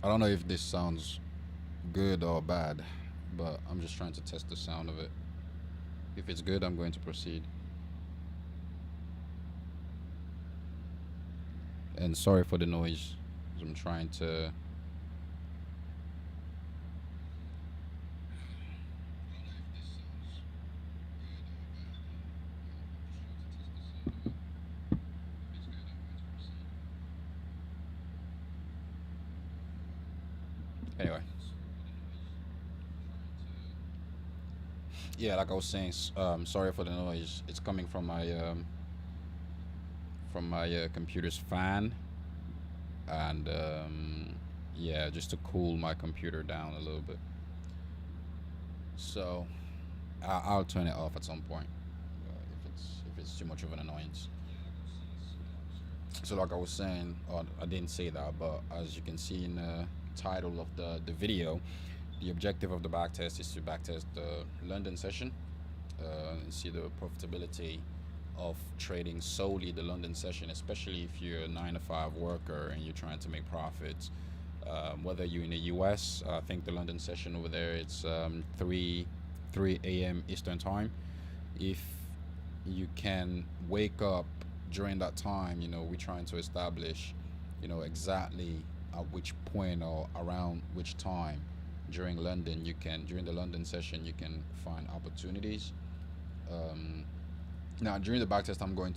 I don't know if this sounds good or bad, but I'm just trying to test the sound of it. If it's good, I'm going to proceed. And sorry for the noise. I'm trying to. Anyway, yeah, like I was saying, sorry for the noise. It's coming from my computer's fan, and yeah, just to cool my computer down a little bit. So I'll turn it off at some point if it's too much of an annoyance. So like I was saying, or I didn't say that, but as you can see in the title of the video, the objective of the backtest is to backtest the London session, and see the profitability of trading solely the London session, especially if you're a 9 to 5 worker and you're trying to make profits. Whether you're in the US, I think the London session over there it's 3 a.m. Eastern time. If you can wake up during that time, we're trying to establish, exactly at which point or around which time during the London session you can find opportunities. Um, Now during the backtest, I'm going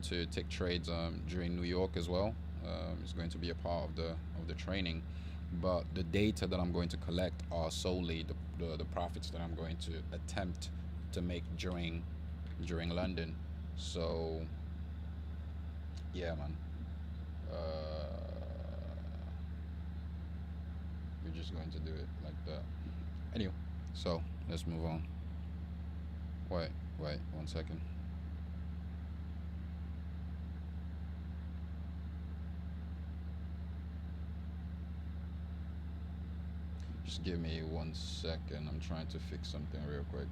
to take trades during New York as well. It's going to be a part of the training, but the data that I'm going to collect are solely the profits that I'm going to attempt to make during London. So yeah, man. Uh, we're just going to do it like that. Anyway, so let's move on. Wait, wait, 1 second. Just give me 1 second. I'm trying to fix something real quick.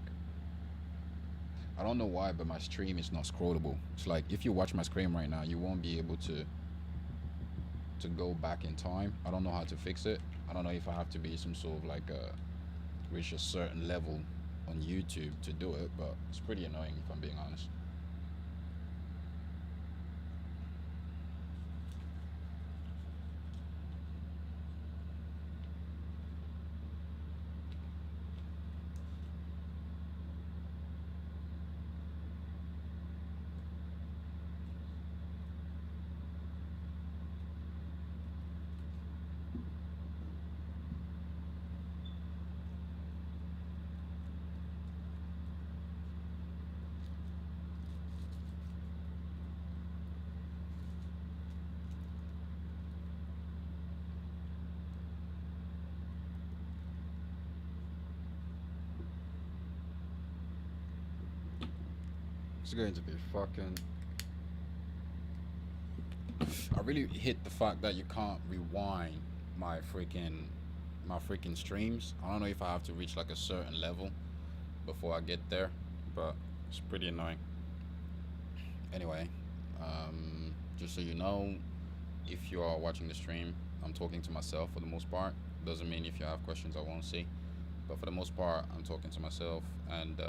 I don't know why, but my stream is not scrollable. It's like if you watch my screen right now, you won't be able to go back in time. I don't know how to fix it. I don't know if I have to be some sort of like reach a certain level on YouTube to do it, but it's pretty annoying if I'm being honest. It's going to be fucking. I really hit the fact that you can't rewind my freaking my freaking streams. I don't know if I have to reach like a certain level before I get there, but it's pretty annoying. Anyway, just so you know, if you are watching the stream, I'm talking to myself for the most part. Doesn't mean if you have questions I won't see, but for the most part, I'm talking to myself, and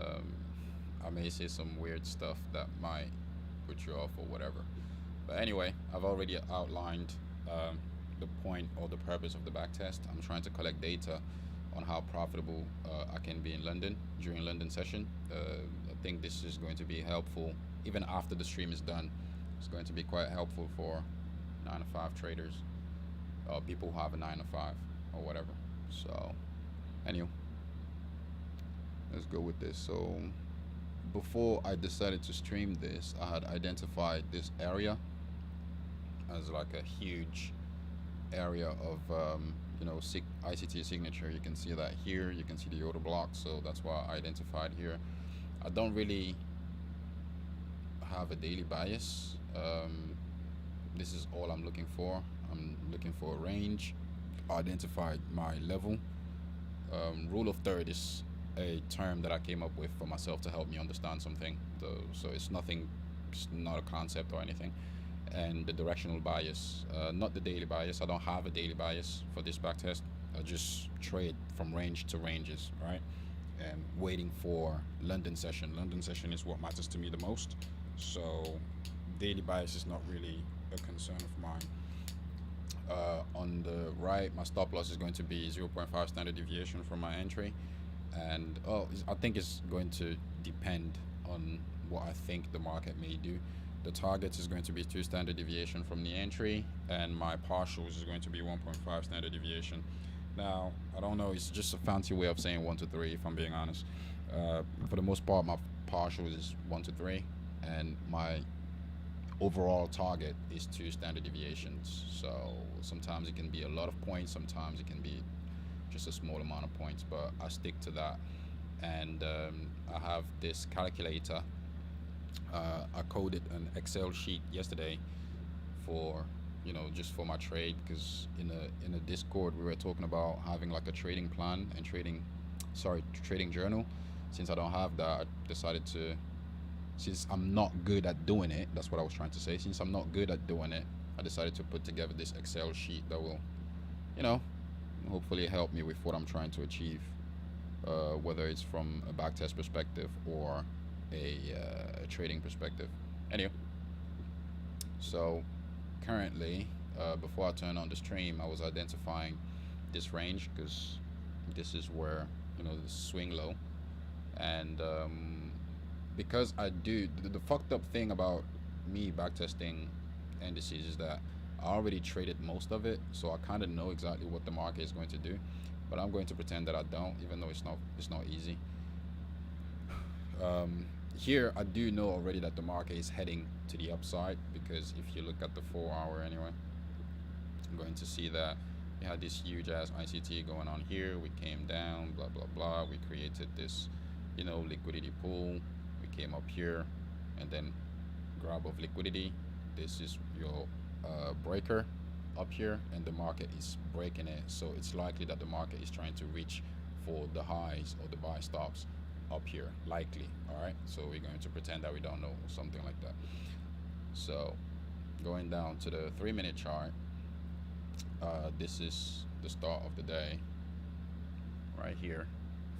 I may say some weird stuff that might put you off or whatever. But anyway, I've already outlined the point or the purpose of the backtest. I'm trying to collect data on how profitable I can be in London during London session. I think this is going to be helpful even after the stream is done. It's going to be quite helpful for 9 to 5 traders or people who have a 9 to 5 or whatever. So, anyway, let's go with this. So, before I decided to stream this, I had identified this area as like a huge area of ICT signature. You can see that here. You can see the order block. So that's why I identified here. I don't really have a daily bias. This is all I'm looking for. I'm looking for a range. Identified my level. Rule of third is a term that I came up with for myself to help me understand something. So it's nothing. It's not a concept or anything. and the directional bias, not the daily bias. I don't have a daily bias for this back test. I just trade from range to ranges, right? And waiting for London session. London session is what matters to me the most. So daily bias is not really a concern of mine. On the right, my stop loss is going to be zero point 0.5 standard deviation from my entry. And I think it's going to depend on what I think the market may do. The target is going to be 2 standard deviation from the entry, and my partials is going to be 1.5 standard deviation. Now, I don't know, it's just a fancy way of saying 1 to 3, if I'm being honest. For the most part, my partials is 1 to 3, and my overall target is 2 standard deviations. So sometimes it can be a lot of points, sometimes it can be just a small amount of points, but I stick to that. And I have this calculator. I coded an Excel sheet yesterday for, just for my trade, because in a Discord we were talking about having like a trading plan and trading journal. Since I don't have that, I decided to, since I'm not good at doing it, that's what I was trying to say. Since I'm not good at doing it, I decided to put together this Excel sheet that will, hopefully help me with what I'm trying to achieve, whether it's from a backtest perspective or a trading perspective. Anyway, so currently, before I turn on the stream, I was identifying this range because this is where the swing low, and because I do the fucked up thing about me backtesting indices is that I already traded most of it, so I kind of know exactly what the market is going to do, but I'm going to pretend that I don't, even though it's not easy. Here I do know already that the market is heading to the upside, because if you look at the 4-hour anyway, I'm going to see that we had this huge ass ICT going on here. We came down, blah blah blah. We created this, liquidity pool. We came up here, and then grab of liquidity. This is your breaker up here, and the market is breaking it. So it's likely that the market is trying to reach for the highs or the buy stops up here, likely. All right, so we're going to pretend that we don't know, something like that. So going down to the 3-minute chart, this is the start of the day right here,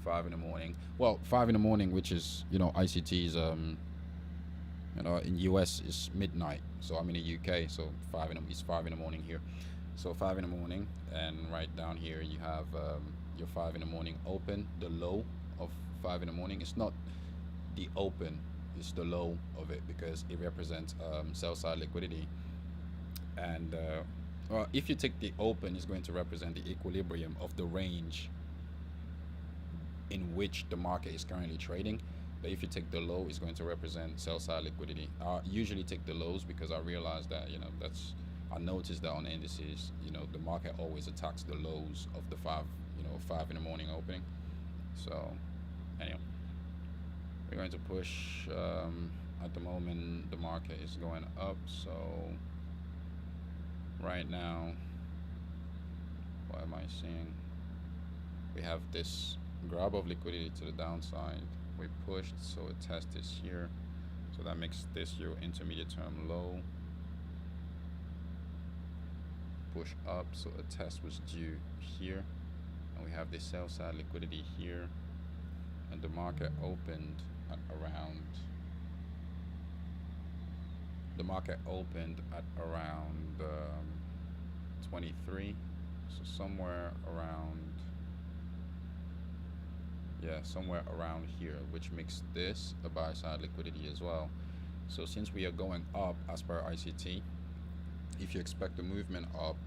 5 in the morning. Well, 5 in the morning, which is ICT's in US is midnight, so I'm in the UK, so it's 5 in the morning here. So 5 in the morning, and right down here you have your 5 in the morning open. The low of 5 in the morning, it's not the open, it's the low of it, because it represents sell side liquidity. And if you take the open, it's going to represent the equilibrium of the range in which the market is currently trading. But if you take the low, it's going to represent sell side liquidity. I usually take the lows because I realize that I noticed that on indices, the market always attacks the lows of the 5 in the morning opening. So anyway, we're going to push. At the moment the market is going up, so right now, what am I seeing? We have this grab of liquidity to the downside. We pushed, so a test is here, so that makes this your intermediate term low. Push up, so a test was due here, and we have this sell side liquidity here, and the market opened at around 23, so somewhere around here, which makes this a buy side liquidity as well. So since we are going up as per ICT, if you expect a movement up,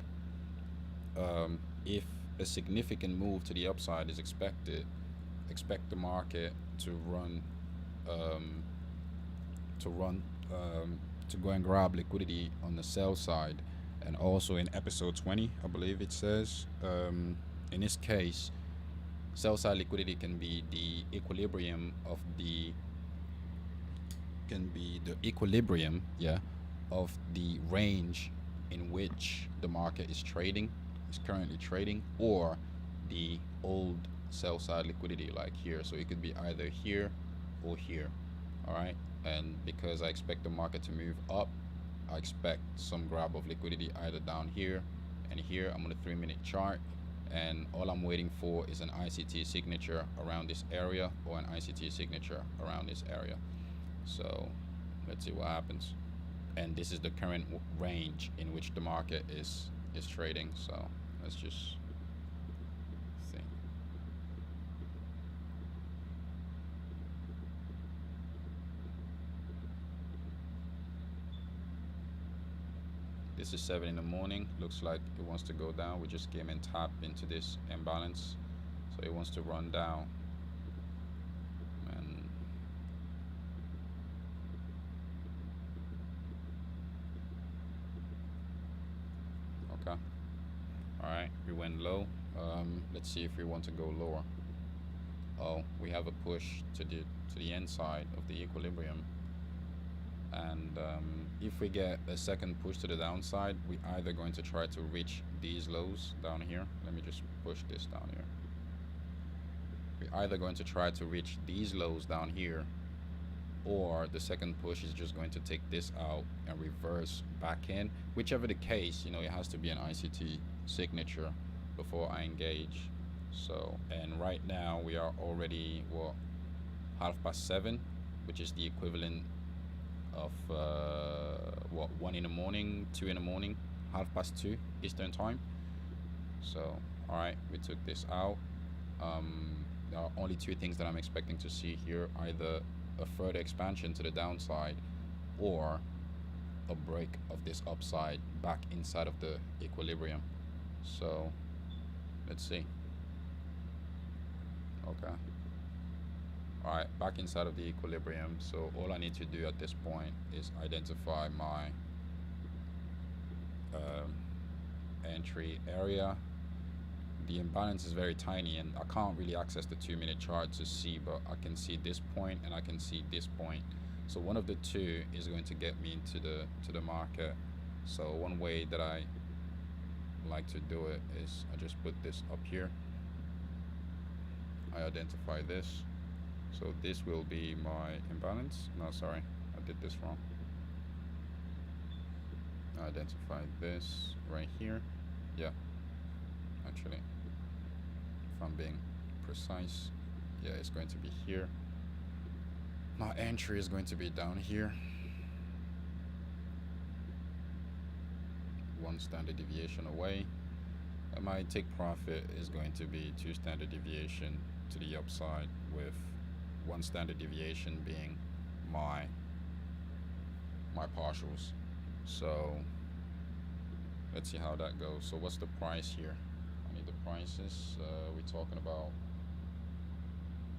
if a significant move to the upside is expected, expect the market to go and grab liquidity on the sell side. And also in episode 20, I believe it says, in this case, sell side liquidity can be the equilibrium of the range in which the market is currently trading, or the old sell side liquidity, like here. So it could be either here or here. All right, and because I expect the market to move up, I expect some grab of liquidity either down here and here. I'm on a 3-minute chart, and all I'm waiting for is an ICT signature around this area or an ICT signature around this area. So let's see what happens. And this is the current range in which the market is trading. So let's just see. This is 7 in the morning. Looks like it wants to go down. We just came and tapped into this imbalance, so it wants to run down. And okay, all right, we went low. Let's see if we want to go lower. Oh, we have a push to the inside of the equilibrium. And if we get a second push to the downside, we either going to try to reach these lows down here. Let me just push this down here. We're either going to try to reach these lows down here, or the second push is just going to take this out and reverse back in. Whichever the case, you know, it has to be an ICT signature before I engage. So, and right now we are already, what, 7:30, which is the equivalent of 1 in the morning, 2 in the morning, 2:30 Eastern time. So all right, we took this out. There are only two things that I'm expecting to see here: either a further expansion to the downside or a break of this upside back inside of the equilibrium. So let's see. Okay, all right, back inside of the equilibrium. So all I need to do at this point is identify my entry area. The imbalance is very tiny, and I can't really access the 2-minute chart to see, but I can see this point and I can see this point. So one of the two is going to get me into the market. So one way that I like to do it is I just put this up here. I identify this. So this will be my imbalance. No, sorry, I did this wrong. I identify this right here. Yeah, actually, if I'm being precise, yeah, it's going to be here. My entry is going to be down here. 1 standard deviation away. And my take profit is going to be 2 standard deviation to the upside, with 1 standard deviation being my partials. So let's see how that goes. So what's the price here? I need the prices. We're talking about,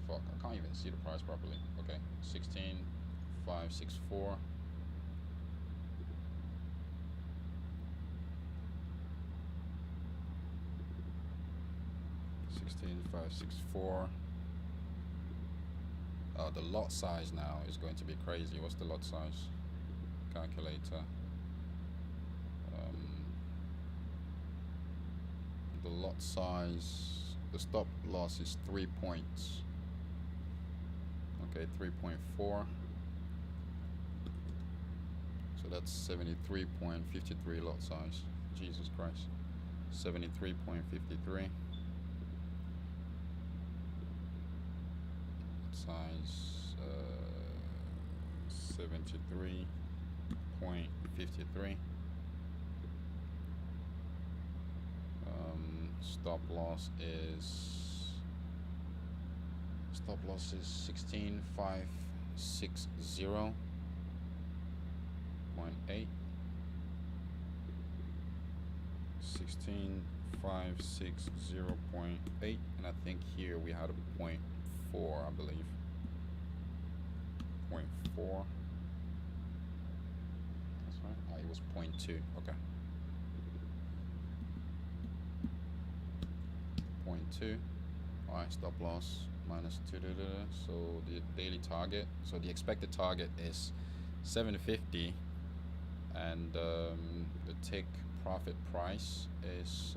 fuck, I can't even see the price properly. Okay, 16,564. The lot size now is going to be crazy. What's the lot size? Calculator. The lot size, the stop loss is 3 points. Okay, 3.4. So that's 73.53 lot size. Jesus Christ. 73.53. Size 73.53. Stop loss is 16,560.8. 16,560.8, and I think here we had a 0.4, I believe. 0.4. That's right. Oh, it was 0.2. Okay. 0.2. Alright, stop loss minus 2. So the daily target. So the expected target is 750, and the take profit price is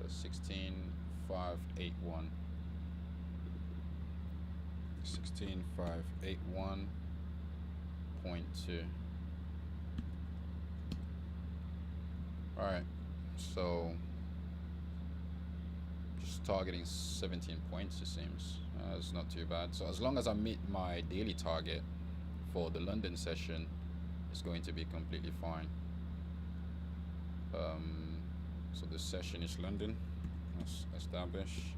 16,581. 16,581.2. All right, so just targeting 17 points, it seems. It's not too bad. So as long as I meet my daily target for the London session, it's going to be completely fine. So this session is London. Let's establish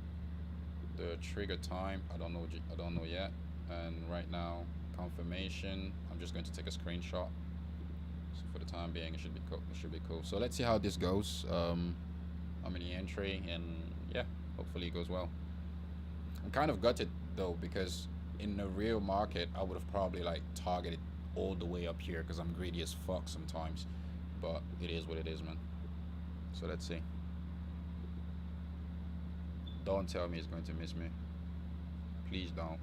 the trigger time. I don't know yet. And right now, confirmation. I'm just going to take a screenshot. So for the time being, it should be cool. It should be cool. So let's see how this goes. I'm in the entry, and yeah, hopefully it goes well. I'm kind of gutted though, because in the real market, I would have probably like targeted all the way up here because I'm greedy as fuck sometimes. But it is what it is, man. So let's see. Don't tell me it's going to miss me. Please don't.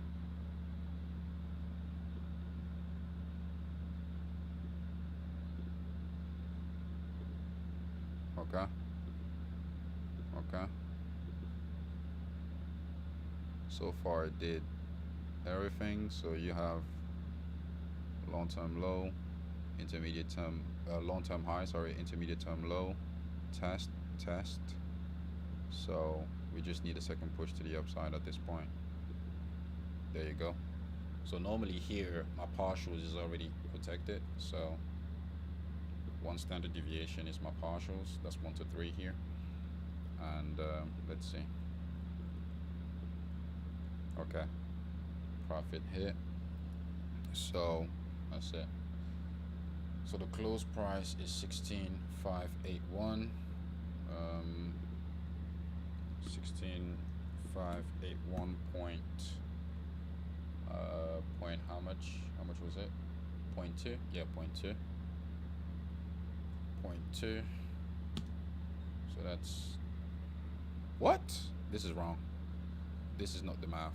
Okay. Okay. So far it did everything. So you have long-term low, intermediate term, long-term high, sorry, intermediate term low, test. So we just need a second push to the upside at this point. There you go. So normally here my partials is already protected, so one standard deviation is my partials. That's 1 to 3 here, and let's see. Okay, profit hit. So that's it. So the close price is 16,581. 16,581 point. Point how much? How much was it? 0.2. Yeah, 0.2. 0.2. So that's what? This is wrong. This is not the math.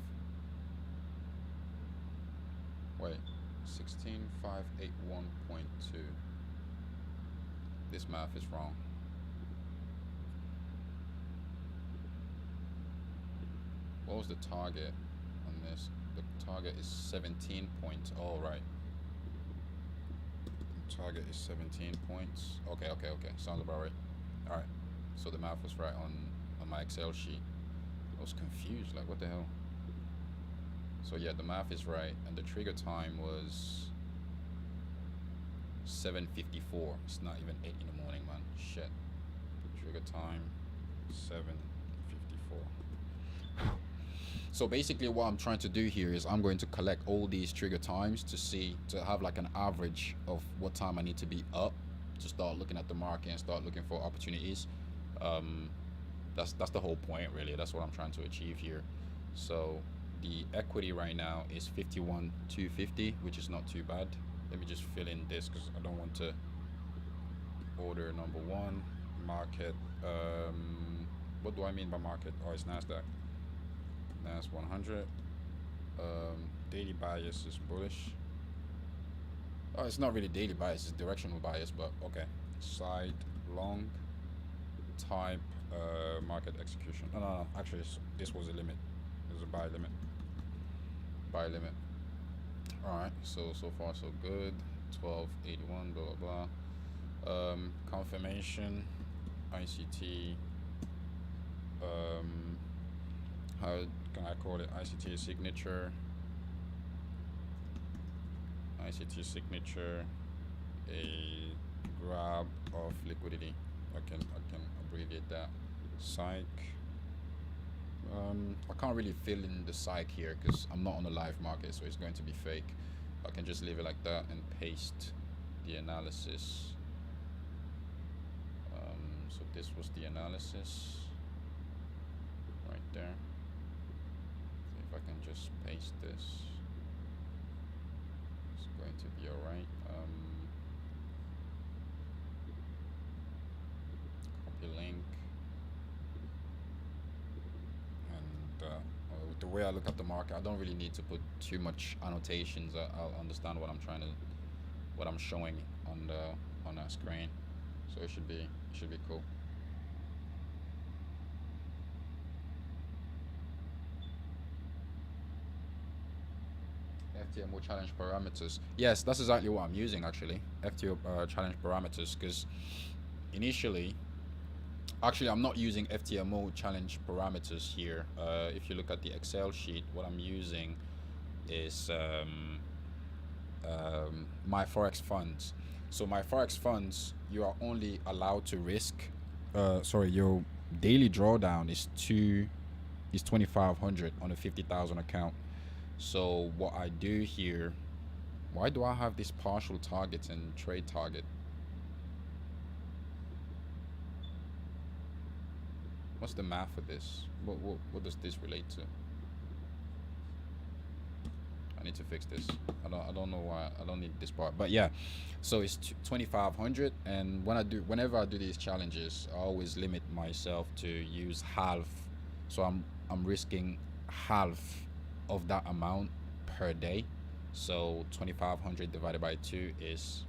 Wait, 16,581.2. This math is wrong. What was the target on this? The target is 17 points. All right. The target is 17 points. Okay. Sounds about right. All right. So the math was right on my Excel sheet. I was confused. Like, what the hell? So yeah, the math is right, and the trigger time was 7:54. It's not even 8 in the morning, man. Shit. Trigger time 7:54. So basically what I'm trying to do here is I'm going to collect all these trigger times to have like an average of what time I need to be up to start looking at the market and start looking for opportunities. That's the whole point, really. That's what I'm trying to achieve here. So the equity right now is 51,250, which is not too bad. Let me just fill in this because I don't want to order number one market. What do I mean by market? Oh, it's Nasdaq. Nas 100. Daily bias is bullish. Oh, it's not really daily bias, it's directional bias, but okay. Side long type market execution. No. Actually, this was a limit. It was a buy limit. All right. So far so good. 1281. Blah blah blah. Confirmation. ICT. How can I call it? ICT signature. ICT signature. A grab of liquidity. I can abbreviate that. Psych. I can't really fill in the psych here because I'm not on the live market, so it's going to be fake. I can just leave it like that and paste the analysis. So this was the analysis right there. So if I can just paste this, it's going to be alright. Copy link. The way I look at the market, I don't really need to put too much annotations. I'll understand what I'm showing on that screen, so it should be cool. FTMO challenge parameters. Yes, that's exactly what I'm using actually. FTO challenge parameters, because initially, actually, I'm not using FTMO challenge parameters here. If you look at the Excel sheet, what I'm using is my forex funds. So my forex funds, you are only allowed to risk. Sorry, your daily drawdown is 2,500 on a 50,000 account. So what I do here, why do I have this partial target and trade target? What's the math for this? What does this relate to? I need to fix this. I don't know why I don't need this part. But yeah, so it's 2,500, and whenever I do these challenges, I always limit myself to use half. So I'm risking half of that amount per day. So 2,500 divided by 2 is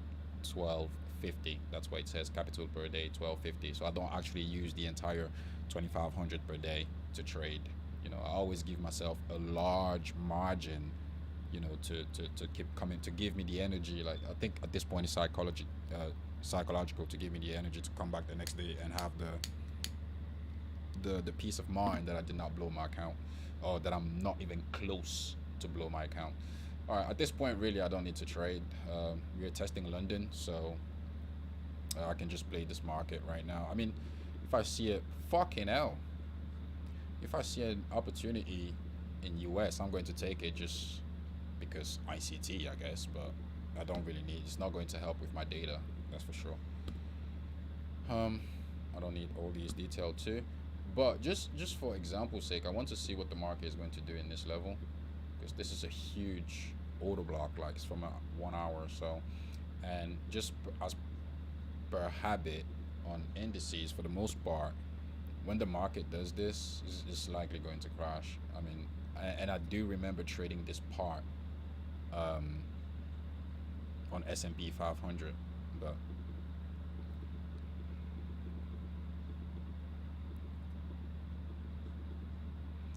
1250. That's why it says capital per day 1250. So I don't actually use the entire 2,500 per day to trade. I always give myself a large margin, to keep coming, to give me the energy. Like, I think at this point it's psychological, to give me the energy to come back the next day and have the peace of mind that I did not blow my account, or that I'm not even close to blow my account. All right, at this point, really, I don't need to trade. We're testing London, so I can just play this market right now. I mean, if I see it, fucking hell, if I see an opportunity in US, I'm going to take it, just because ICT, I guess, but I don't really need. It's not going to help with my data, that's for sure. I don't need all these details too, but just for example's sake, I want to see what the market is going to do in this level, because this is a huge order block, like it's from a 1 hour or so, and just as per habit on indices, for the most part, when the market does this, it's likely going to crash. I mean, and I do remember trading this part um, on S&P 500, but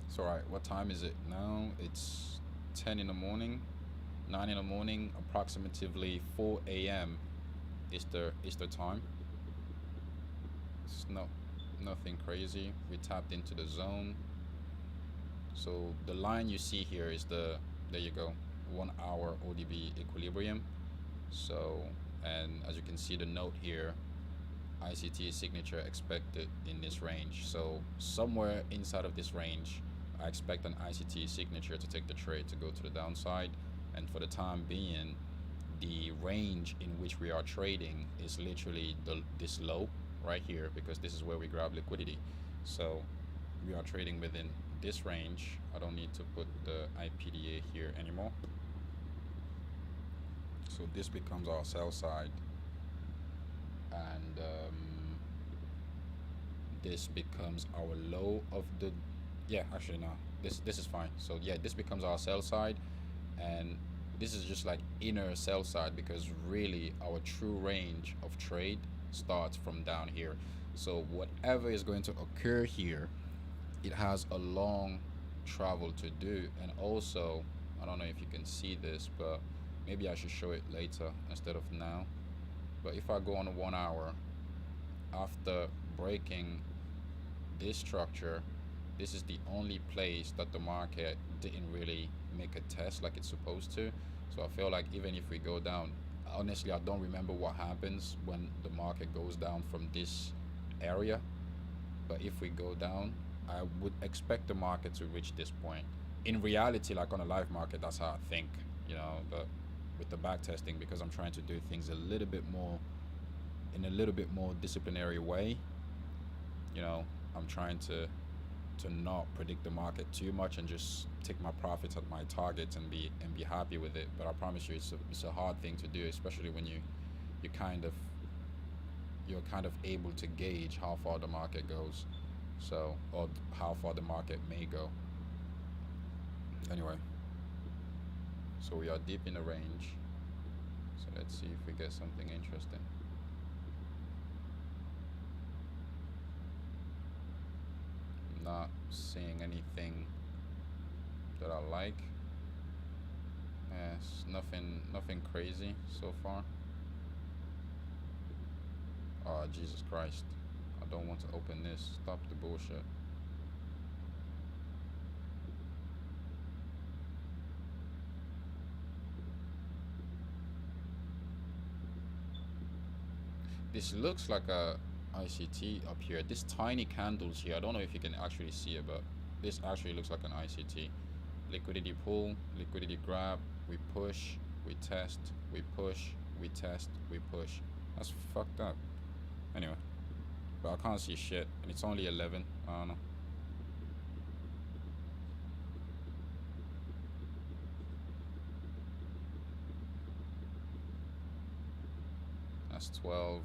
it's all right. What time is it now? It's 10 in the morning, 9 in the morning, approximately 4 a.m. Easter time. It's nothing crazy. We tapped into the zone. So the line you see here is there you go, 1 hour ODB equilibrium. So, and as you can see, the note here, ICT signature expected in this range. So somewhere inside of this range, I expect an ICT signature to take the trade to go to the downside. And for the time being, the range in which we are trading is literally this low right here, because this is where we grab liquidity. So we are trading within this range. I don't need to put the IPDA here anymore. So this becomes our sell side, and this becomes our low of the, yeah, actually no, this is fine. So yeah, this becomes our sell side, and this is just like inner sell side, because really our true range of trade starts from down here. So whatever is going to occur here, it has a long travel to do. And also, I don't know if you can see this, but maybe I should show it later instead of now. But if I go on a 1 hour, after breaking this structure, this is the only place that the market didn't really make a test like it's supposed to. So I feel like even if we go down, honestly, I don't remember what happens when the market goes down from this area. But if we go down, I would expect the market to reach this point. In reality, like on a live market, that's how I think, but with the back testing, because I'm trying to do things a little bit more, in a little bit more disciplinary way, I'm trying to not predict the market too much and just take my profits at my targets and be happy with it. But I promise you, it's a hard thing to do, especially when you you're kind of able to gauge how far the market goes, so, or how far the market may go. Anyway, so we are deep in the range. So let's see if we get something interesting. Not seeing anything that I like. Yes, nothing crazy so far. Oh, Jesus Christ. I don't want to open this. Stop the bullshit. This looks like a ICT up here. This tiny candles here, I don't know if you can actually see it, but this actually looks like an ICT. Liquidity pull, liquidity grab, we push, we test, we push, we test, we push. That's fucked up. Anyway, but I can't see shit, and it's only 11. I don't know. That's 12.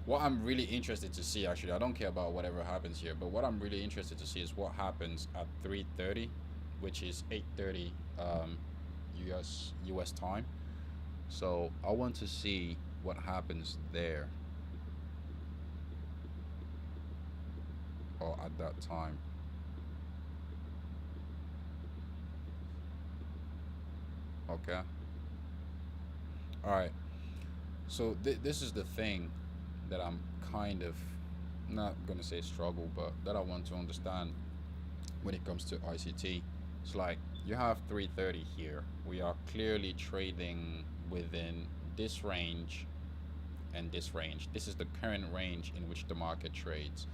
What I'm really interested to see, actually, I don't care about whatever happens here, but what I'm really interested to see is what happens at 3:30, which is 8:30 US time. So I want to see what happens there or at that time. Okay. All right. So this is the thing that I'm kind of not gonna say struggle, but that I want to understand when it comes to ICT. It's like you have 3:30 here. We are clearly trading within this range and this range. This is the current range in which the market trades.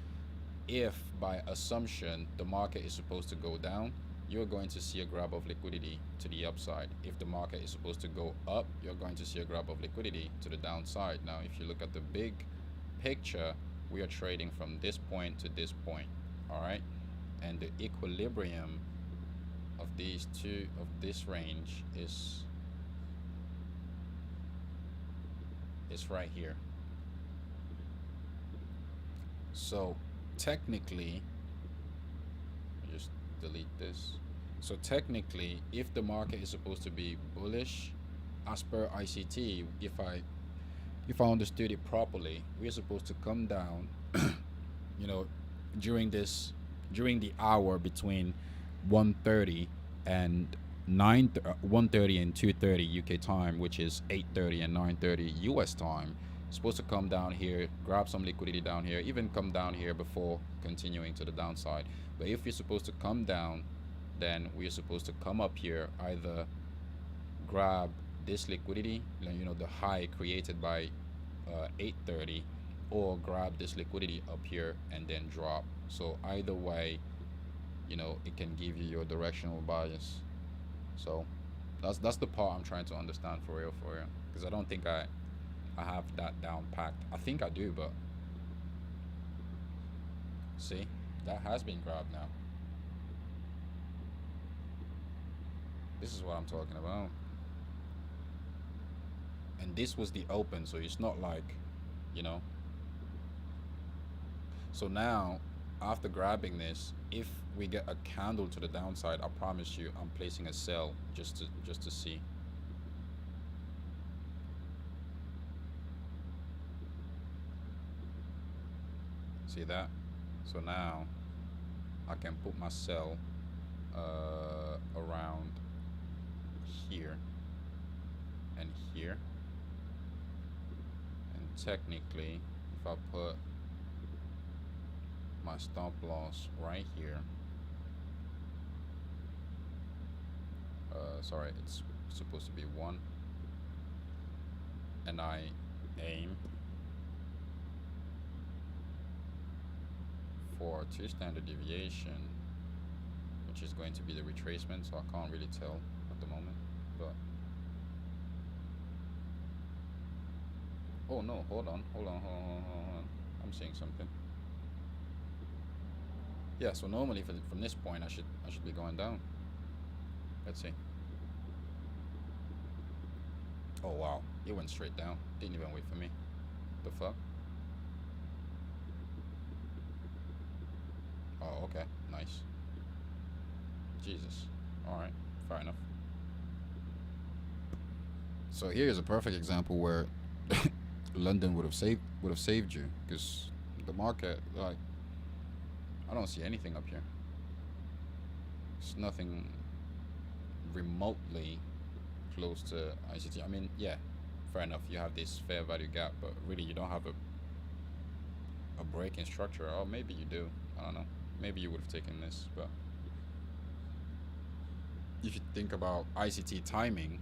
If by assumption the market is supposed to go down, you're going to see a grab of liquidity to the upside. If the market is supposed to go up, you're going to see a grab of liquidity to the downside. Now, if you look at the big picture, we are trading from this point to this point, all right? And the equilibrium of these two, of this range is right here. So technically, just delete this. So technically, if the market is supposed to be bullish, as per ICT, if I understood it properly, we're supposed to come down, you know, during the hour between 1:30 and 1:30 and 2:30 UK time, which is 8:30 and 9:30 US time. Supposed to come down here, grab some liquidity down here, even come down here before continuing to the downside. But if you're supposed to come down, then we're supposed to come up here, either grab this liquidity, the high created by 8:30, or grab this liquidity up here and then drop. So either way, it can give you your directional bias. So that's the part I'm trying to understand for real, because I don't think I have that down packed. I think I do, but see, that has been grabbed now. This is what I'm talking about. And this was the open, so it's not like, you know. So now, after grabbing this, if we get a candle to the downside, I promise you, I'm placing a sell just to see. See that? So now I can put my sell around here and here. And technically, if I put my stop loss right here, sorry, it's supposed to be 1, and I aim for 2 standard deviation, which is going to be the retracement, so I can't really tell at the moment, but oh no, hold on, I'm seeing something. Yeah, so normally from this point I should be going down. Let's see. Oh wow, it went straight down. Didn't even wait for me. The fuck? Oh, okay, nice. Jesus. Alright, fair enough. So here's a perfect example where London would have saved you, because the market, like, I don't see anything up here. It's nothing remotely close to ICT. I mean, yeah, fair enough. You have this fair value gap, but really you don't have a breaking structure. Or maybe you do. I don't know. Maybe you would have taken this, but if you think about ICT timing,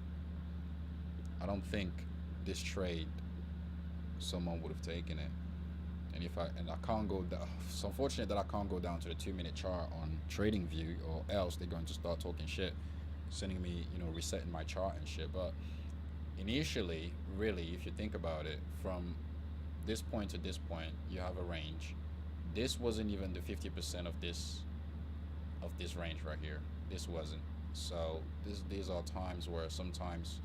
I don't think this trade someone would have taken it. And I can't go down. It's unfortunate that I can't go down to the 2 minute chart on Trading View, or else they're going to start talking shit, sending me, resetting my chart and shit. But initially, really, if you think about it, from this point to this point, you have a range. This wasn't even the 50% of this range right here. This wasn't. So these are times where sometimes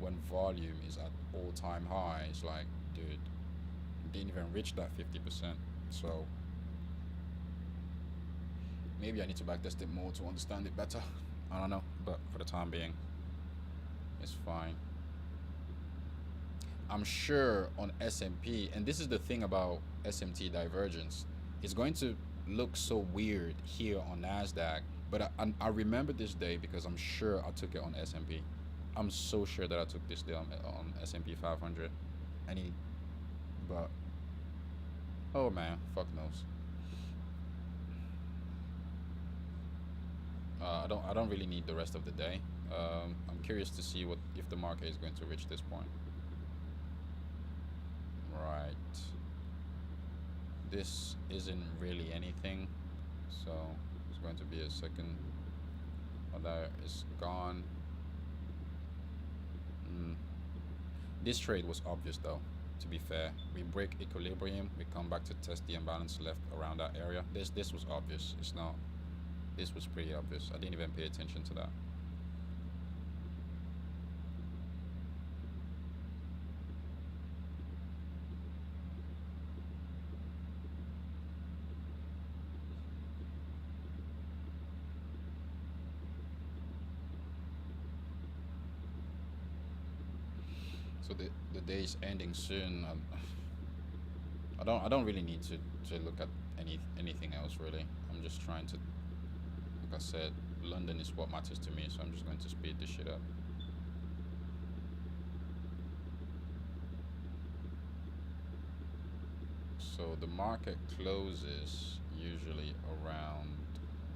when volume is at all-time high, it's like, dude, didn't even reach that 50%. So maybe I need to backtest it more to understand it better. I don't know, but for the time being, it's fine. I'm sure on S&P, and this is the thing about SMT divergence, it's going to look so weird here on Nasdaq, but I remember this day because I'm sure I took it on S&P. I'm so sure that I took this day on S&P 500, but oh man, fuck knows. I don't really need the rest of the day. I'm curious to see what if the market is going to reach this point. Right. This isn't really anything, so it's going to be a second. Oh, there is gone. This trade was obvious though. To be fair, we break equilibrium, we come back to test the imbalance left around that area. This was obvious. It's not. This was pretty obvious. I didn't even pay attention to that. So the day is ending soon. I don't really need to look at anything else really. I'm just trying to, like I said, London is what matters to me, so I'm just going to speed this shit up. So the market closes usually around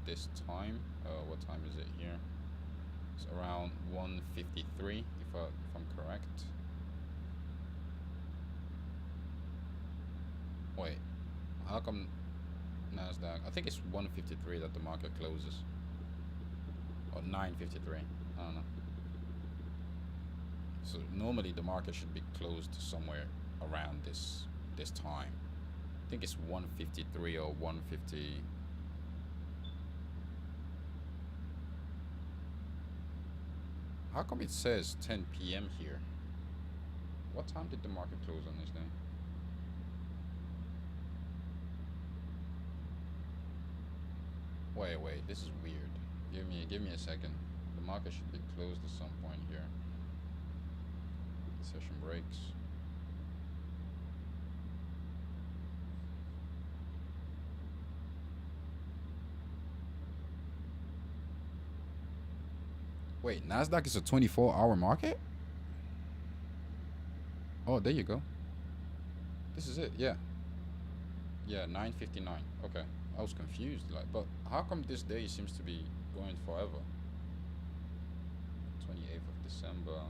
this time. What time is it here? It's around 1:53, if I'm correct. Wait, how come Nasdaq? I think it's 1:53 that the market closes, or 9:53. I don't know. So normally the market should be closed somewhere around this time. I think it's 1:53 or 1:50. How come it says 10 p.m. here? What time did the market close on this day? Wait, this is weird. Give me a second. The market should be closed at some point here. Session breaks. Wait, Nasdaq is a 24-hour market? Oh, there you go. This is it. Yeah. Yeah, 9:59. Okay. I was confused, like, but how come this day seems to be going forever? 28th of December.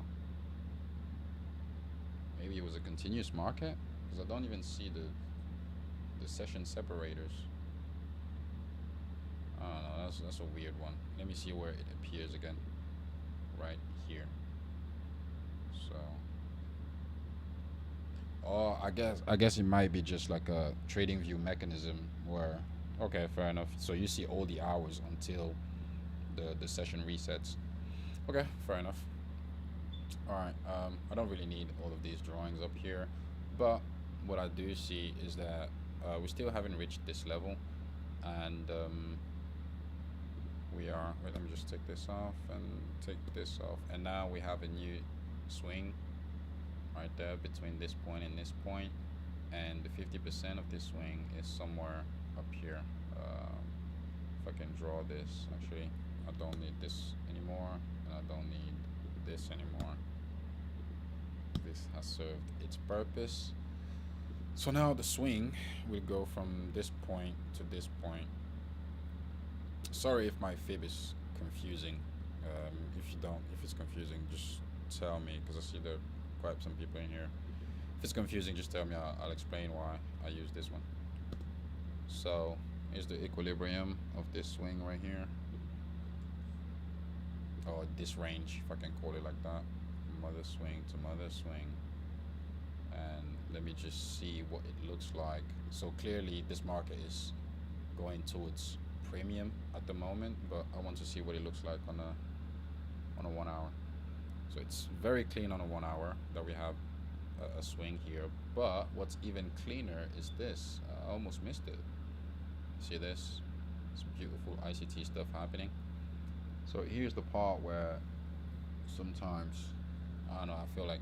Maybe it was a continuous market, because I don't even see the session separators. I don't know. That's a weird one. Let me see where it appears again. Right here. So. Oh, I guess it might be just like a trading view mechanism where, okay, fair enough. So you see all the hours until the session resets. Okay, fair enough. All right. I don't really need all of these drawings up here, but what I do see is that we still haven't reached this level, and we are. Wait, let me just take this off and take this off, and now we have a new swing right there between this point and this point, and the 50% of this swing is somewhere up here. if I can draw this, actually, I don't need this anymore, and I don't need this anymore. This has served its purpose. So now the swing will go from this point to this point. Sorry if my fib is confusing. If it's confusing, just tell me, because I see there are quite some people in here. If it's confusing, just tell me. I'll explain why I use this one. So here's the equilibrium of this swing right here, or this range, if I can call it like that. Mother swing to mother swing, and let me just see what it looks like. So clearly this market is going towards premium at the moment, but I want to see what it looks like on a 1 hour. So it's very clean on a 1 hour that we have a swing here, but what's even cleaner is this. I almost missed it. See this? It's beautiful ICT stuff happening. So here's the part where sometimes, I don't know, I feel like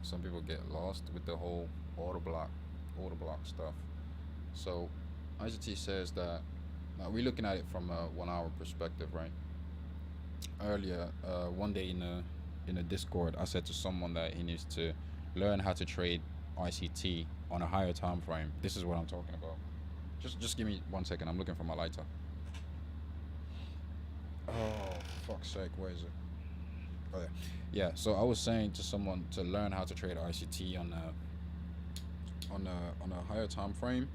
some people get lost with the whole order block stuff. So ICT says that, now we're looking at it from a 1 hour perspective, right? Earlier, one day in a Discord, I said to someone that he needs to learn how to trade ICT on a higher time frame. This is what I'm talking about. Just give me 1 second. I'm looking for my lighter. Oh, fuck's sake, where is it? Oh, yeah. Yeah, so I was saying to someone to learn how to trade ICT on a higher time frame.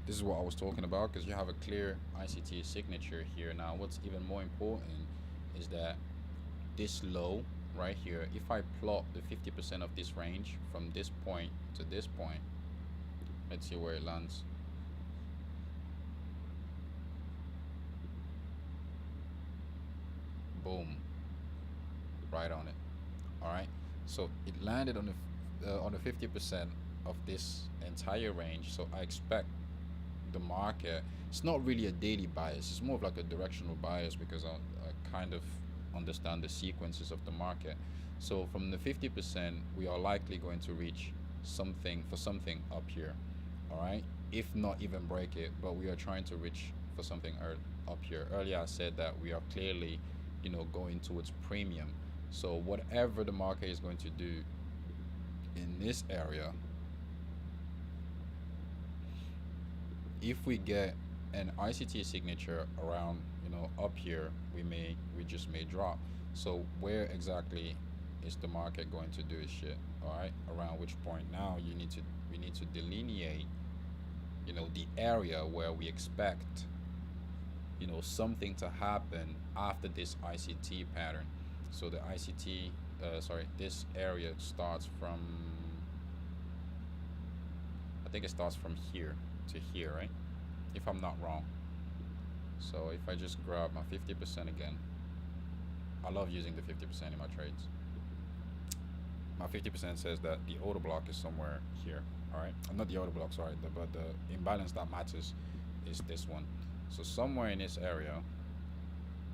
This is what I was talking about, because you have a clear ICT signature here. Now, what's even more important is that this low right here, if I plot the 50% of this range from this point to this point, let's see where it lands. Boom, right on it. All right, so it landed on the 50% of this entire range. So I expect the market, it's not really a daily bias, it's more of like a directional bias, because I kind of understand the sequences of the market. So from the 50%, we are likely going to reach something up here. All right, if not even break it, but we are trying to reach for something up here. Earlier I said that we are clearly, going towards premium. So whatever the market is going to do in this area, if we get an ICT signature around, up here, we just may drop. So where exactly is the market going to do its shit? All right, around which point? Now we need to delineate, the area where we expect, something to happen after this ICT pattern. So the ICT, this area starts from, I think it starts from here to here, right? If I'm not wrong. So if I just grab my 50% again, I love using the 50% in my trades. My 50% says that the order block is somewhere here, all right? Not the order block, sorry, but the imbalance that matters is this one. So somewhere in this area,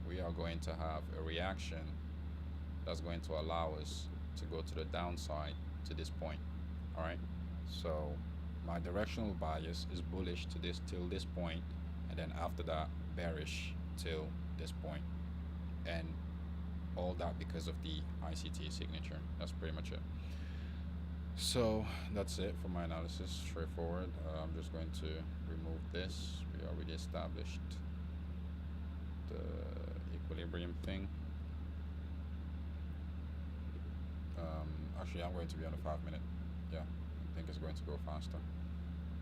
we are going to have a reaction that's going to allow us to go to the downside to this point, all right? So my directional bias is bullish to this till this point, and then after that bearish till this point, and all that because of the ICT signature. That's pretty much it. So that's it for my analysis. Straightforward. I'm just going to remove this. We already established the equilibrium thing. Actually, I'm going to be on a 5 minute. Yeah, I think it's going to go faster.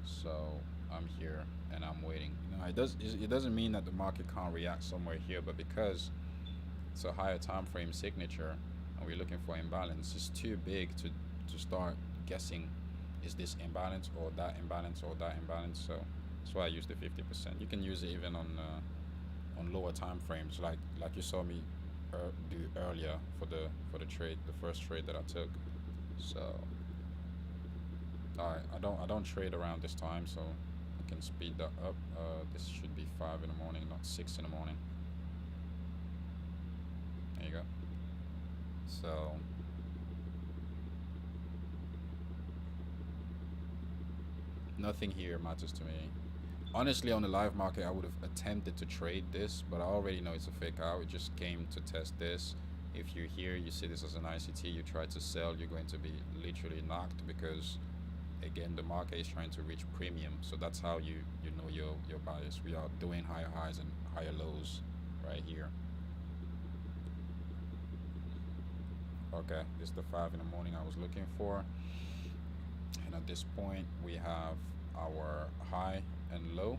So I'm here and I'm waiting. It doesn't mean that the market can't react somewhere here, but because it's a higher time frame signature and we're looking for imbalance, it's too big to start guessing, is this imbalance or that imbalance or that imbalance. So that's why I use the 50%. You can use it even on lower time frames, like you saw me do earlier for the trade, the first trade that I took. So all right, I don't trade around this time, so I can speed that up. This should be 5 in the morning, not 6 in the morning. There you go. So nothing here matters to me. Honestly, on the live market, I would have attempted to trade this, but I already know it's a fake out. It just came to test this. If you're here, you see this as an ICT, you try to sell, you're going to be literally knocked because, again, the market is trying to reach premium. So that's how you know your bias. We are doing higher highs and higher lows right here. Okay, this is the 5 in the morning I was looking for. And at this point, we have our high and low.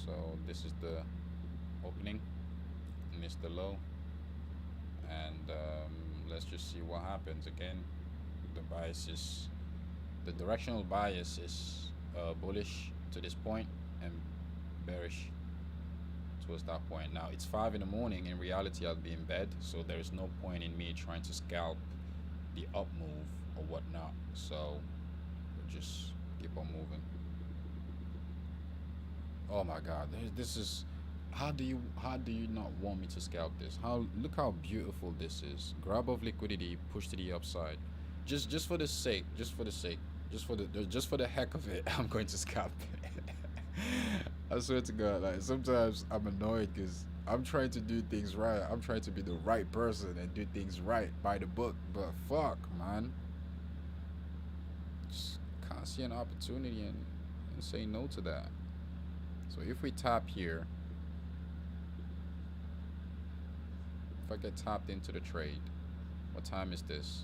So this is the opening, and it's the low. And let's just see what happens. Again, the bias is the directional bias is bullish to this point and bearish towards that point. Now it's 5 in the morning. In reality, I'll be in bed, so there is no point in me trying to scalp the up move or whatnot. So we'll just keep on moving. Oh my God, this is. How do you not want me to scalp this? Look how beautiful this is. Grab of liquidity, push to the upside. Just for the sake, just for the heck of it, I'm going to scalp it. I swear to God, like sometimes I'm annoyed because I'm trying to do things right. I'm trying to be the right person and do things right by the book. But fuck, man, just can't see an opportunity and say no to that. So if we tap here, if I get tapped into the trade, what time is this?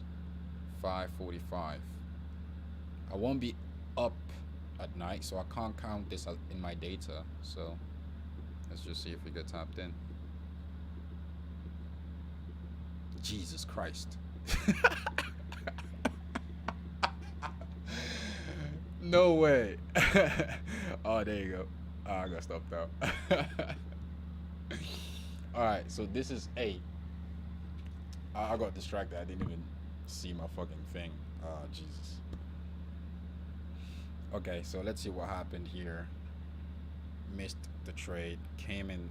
5:45. I won't be up at night, so I can't count this in my data. So let's just see if we get tapped in. Jesus Christ. No way. Oh, there you go. Oh, I got stopped out. All right, so this is 8. I got distracted. I didn't even see my fucking thing. Oh, Jesus. Okay, so let's see what happened here. Missed the trade, came in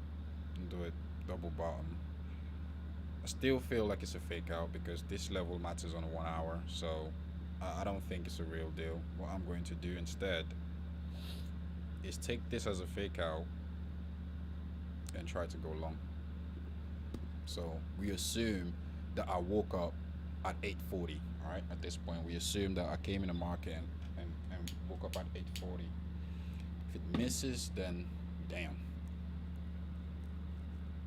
into a double bottom. I still feel like it's a fake out because this level matters on a 1 hour, so I don't think it's a real deal. What I'm going to do instead is take this as a fake out and try to go long. So we assume that I woke up at 8:40. All right, at this point, we assume that I came in the market and woke up at 8:40. If it misses, then damn.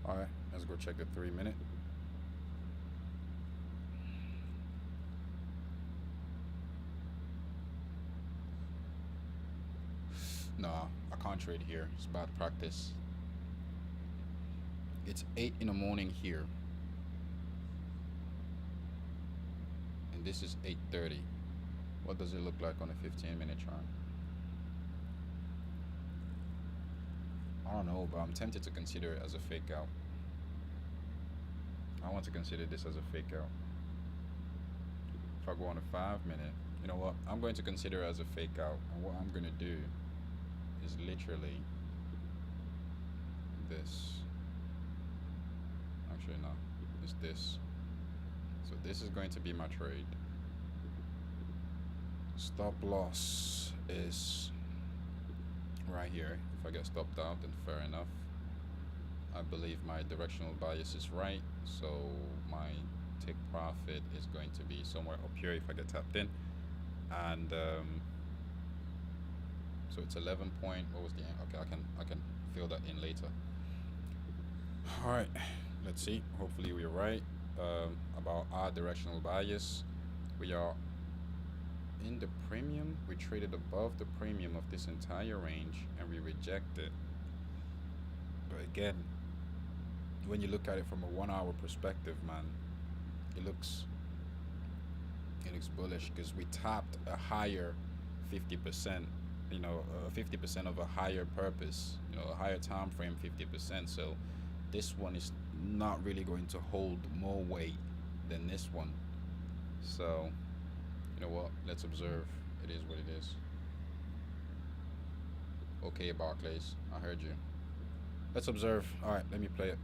All right, let's go check the 3 minute. Nah, I can't trade here. It's bad practice. It's 8 in the morning here. And this is 8:30. What does it look like on a 15-minute chart? I don't know, but I'm tempted to consider it as a fake out. I want to consider this as a fake out. If I go on a 5 minute, you know what? I'm going to consider it as a fake out. And what I'm going to do is literally this. Actually, no. It's this. So this is going to be my trade. Stop loss is right here. If I get stopped out, then fair enough. I believe my directional bias is right, so my take profit is going to be somewhere up here if I get tapped in. And so it's 11 point. What was the end? Okay, I can fill that in later. All right, let's see. Hopefully we're right about our directional bias. We are in the premium. We traded above the premium of this entire range and we rejected. But again, when you look at it from a 1 hour perspective, man, it looks bullish because we tapped a higher 50%, 50% of a higher purpose, a higher time frame 50%. So this one is not really going to hold more weight than this one. So you know what, let's observe. It is what it is. Okay, Barclays, I heard you. Let's observe. All right, let me play it.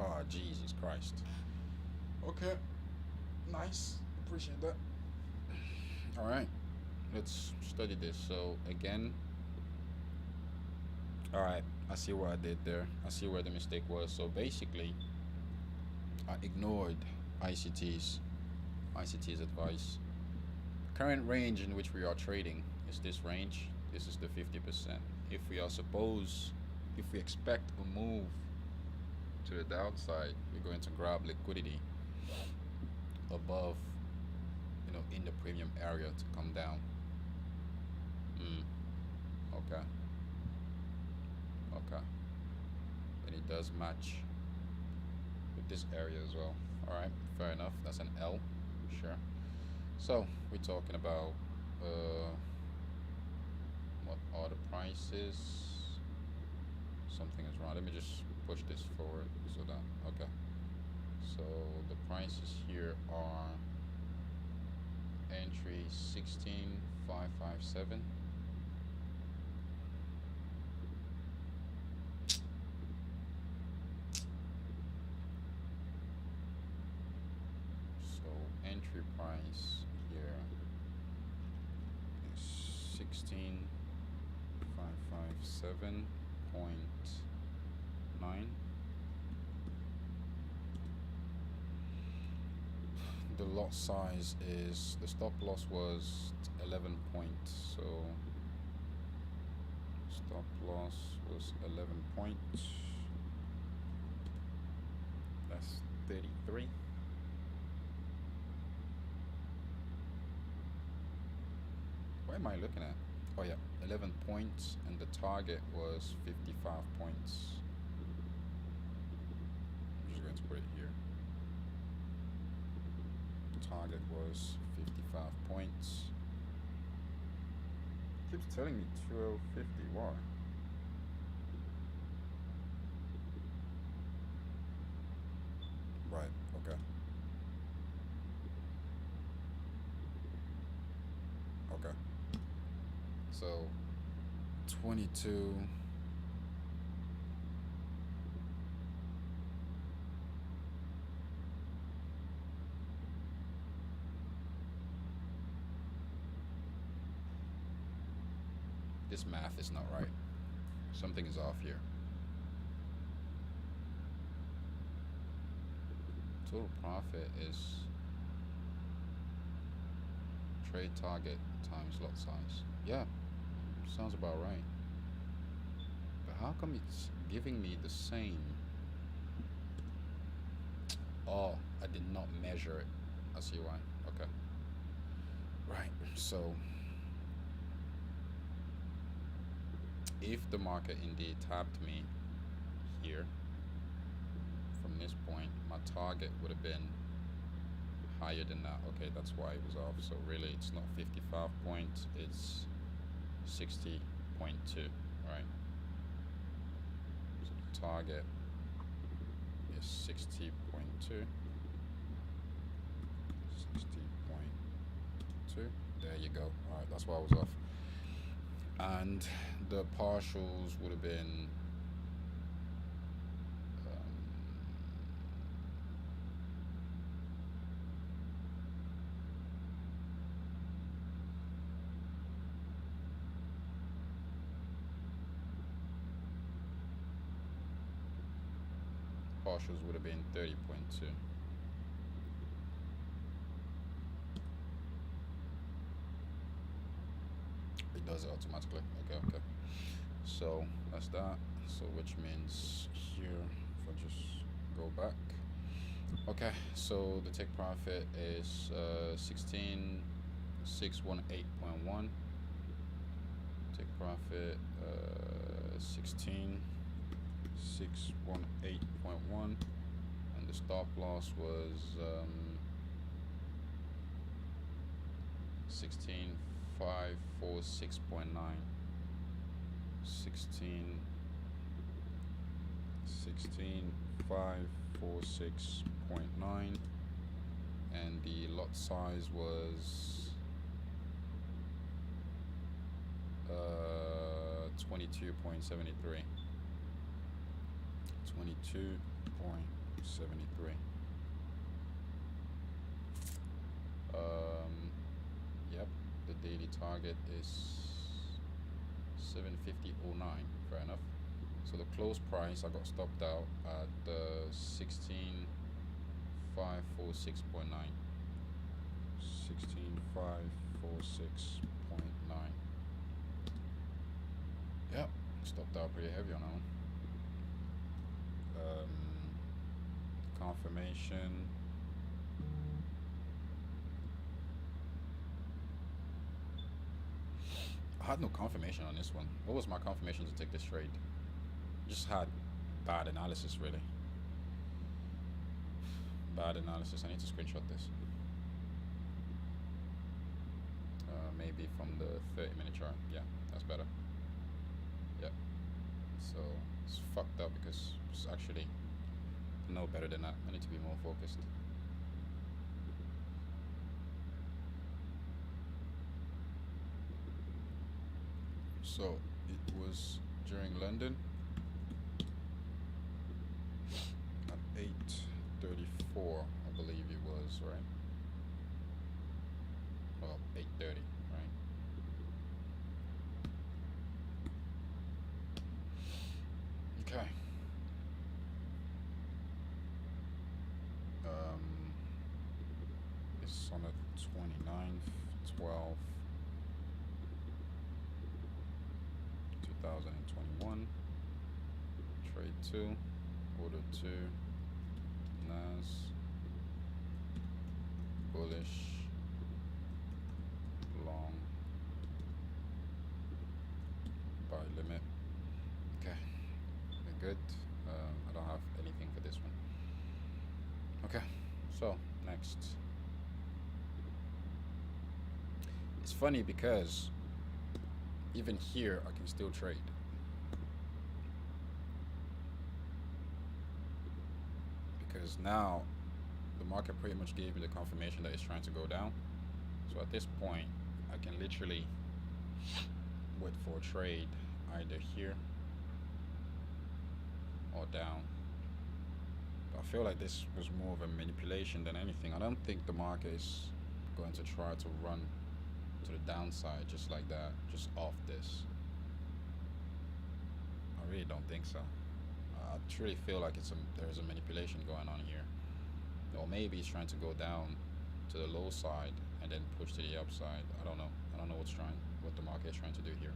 Oh, Jesus Christ. Okay, nice. Appreciate that. All right, let's study this. So again, all right, I see what I did there. I see where the mistake was. So basically, I ignored ICT's ICT's advice. Current range in which we are trading is this range. This is the 50%. If we are if we expect a move to the downside, we're going to grab liquidity above, in the premium area to come down. Mm, okay, okay. And it does match with this area as well. All right, fair enough. That's an L, sure. So we're talking about what are the prices? Something is wrong. Let me just push this forward so that okay. So the prices here are entry 16557. So entry price here is 16557.9. The lot size is, the stop loss was 11 points, so stop loss was 11 points. That's 33. What am I looking at? Oh yeah, 11 points, and the target was 55 points. I'm just going to put it here. Target was 55 points. It keeps telling me 1250. Why? Right, okay. Okay. So 22. This math is not right. Something is off here. Total profit is trade target times lot size. Yeah, sounds about right. But how come it's giving me the same? Oh, I did not measure it. I see why. Okay. Right, so if the market indeed tapped me here from this point, my target would have been higher than that. Okay, that's why it was off. So really it's not 55 points, it's 60.2, right? So the target is 60.2. 60.2. There you go. Alright, that's why I was off. And the partials would have been partials would have been 30.2. It does it automatically. Okay. So that's that. So which means here, if I just go back. Okay, so the take profit is 16618.1. Take profit 16618.1, and the stop loss was 16546.9. 16546.9, and the lot size was 22.73. 22.73. 73. Yep, the daily target is 750.09. Fair enough. So the close price, I got stopped out at 16546.9. 16546.9. Yep, stopped out pretty heavy on that one. Confirmation. I had no confirmation on this one. What was my confirmation to take this trade? Just had bad analysis, really. Bad analysis. I need to screenshot this. Maybe from the 30-minute chart. Yeah, that's better. Yep. So it's fucked up because it's actually no better than that. I need to be more focused. So it was during London at 8:34, I believe it was, right? Well, 8:30, right? Okay. It's on the 29th, 12, 2021. Trade 2, order 2, Nas, bullish, long, buy limit. Okay, we're good. I don't have anything for this one. Okay, so next. It's funny because even here I can still trade. Because now the market pretty much gave me the confirmation that it's trying to go down. So at this point, I can literally wait for a trade either here or down. I feel like this was more of a manipulation than anything. I don't think the market is going to try to run to the downside just like that, just off this. I really don't think so. I truly feel like there's a manipulation going on here. Or maybe it's trying to go down to the low side and then push to the upside. I don't know. I don't know what the market is trying to do here.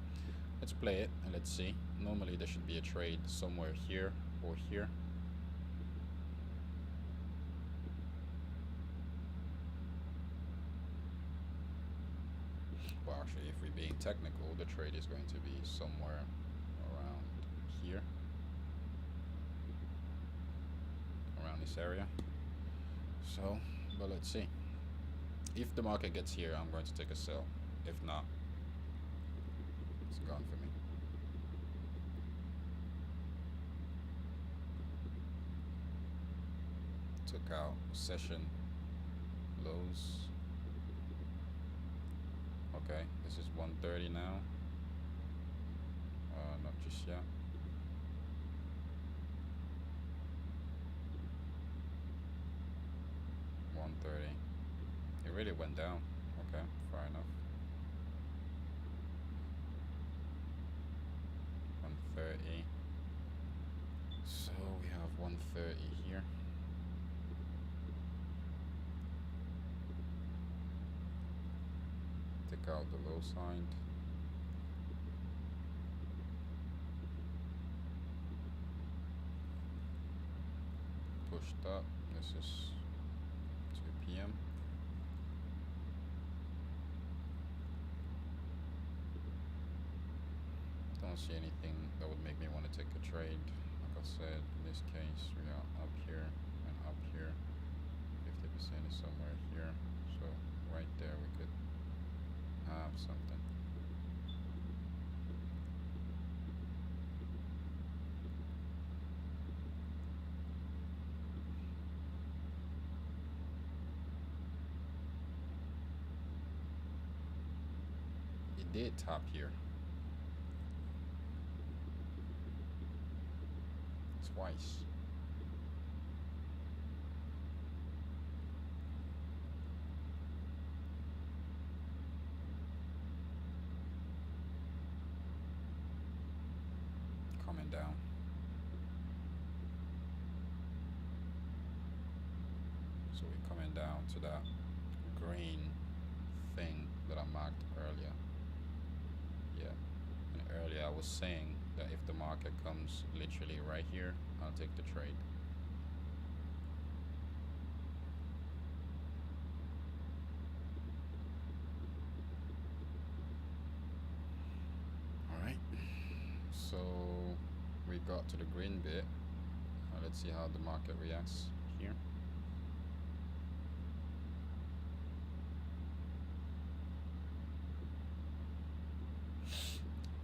Let's play it and let's see. Normally there should be a trade somewhere here or here. Well, actually, if we're being technical, the trade is going to be somewhere around here, around this area. So, but let's see. If the market gets here, I'm going to take a sell. If not, it's gone for me. Took out session lows. Okay, this is 130 now. Not just yet. It really went down. Okay, fair enough. 130. So we have 130 here. Take out the low side. Pushed up. This is 2 p.m. Don't see anything that would make me want to take a trade. Like I said, in this case, we are up here and up here. 50% is somewhere here. So right there we could have something. It did top here. Twice. coming down. So we're coming down to that green thing that I marked earlier. Yeah. And earlier I was saying that if the market comes literally right here, I'll take the trade. Alright. So we got to the green bit. Let's see how the market reacts here.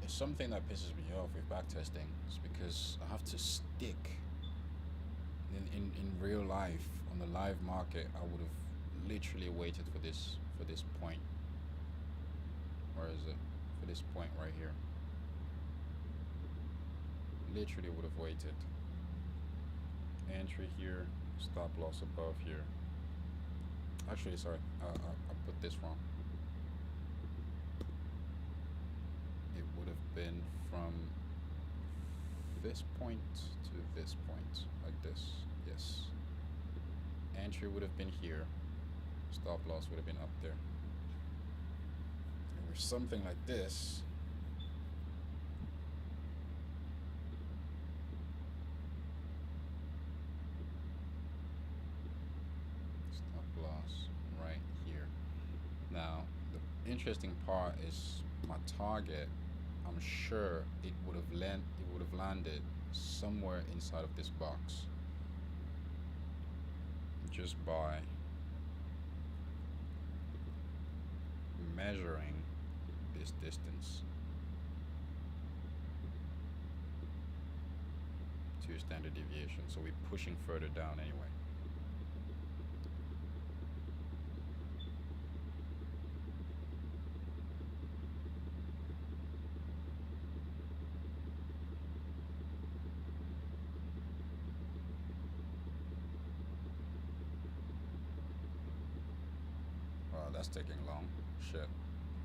It's something that pisses me off with backtesting. It's because I have to stick in real life on the live market. I would have literally waited for this point. Where is it? For this point right here. Literally would have waited. Entry here, stop loss above here. Actually, sorry, I put this wrong. It would have been from this point to this point, like this. Yes. Entry would have been here. Stop loss would have been up there. And with something like this, stop loss right here. Now, the interesting part is my target. I'm sure it would have landed somewhere inside of this box, just by measuring this distance. 2 standard deviation. So we're pushing further down anyway. Wow, that's taking long. Shit.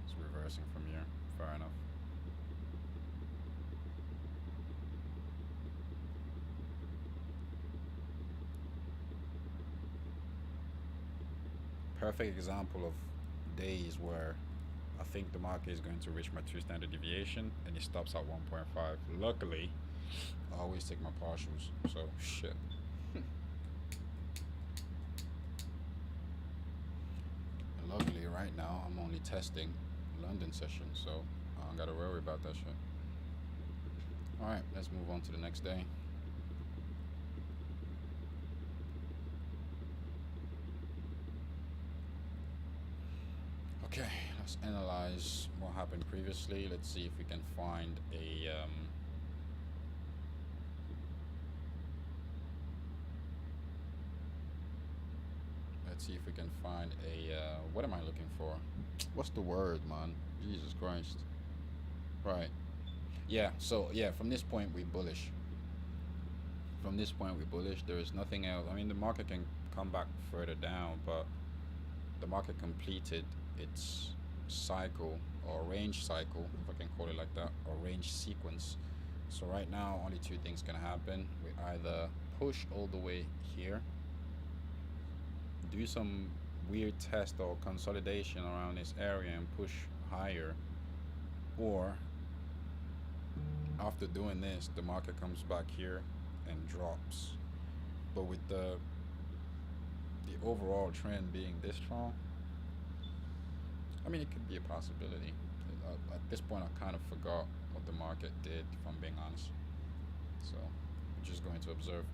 It's reversing from here. Fair enough. Perfect example of days where I think the market is going to reach my 2 standard deviation and it stops at 1.5. Luckily, I always take my partials. So shit. Luckily, right now, I'm only testing London session, so I don't gotta worry about that shit. Alright, let's move on to the next day. Okay, let's analyze what happened previously. Let's see if we can find a let's see if we can find a what am I looking for? What's the word, man? Jesus Christ. Right. Yeah, so yeah, from this point we bullish. From this point we bullish. There is nothing else. I mean, the market can come back further down, but the market completed its cycle, or range cycle, if I can call it like that, or range sequence. So right now only 2 things can happen. We either push all the way here, do some weird test or consolidation around this area and push higher, or after doing this the market comes back here and drops. But with the overall trend being this strong, I mean, it could be a possibility. At this point I kind of forgot what the market did, if I'm being honest, so I'm just going to observe.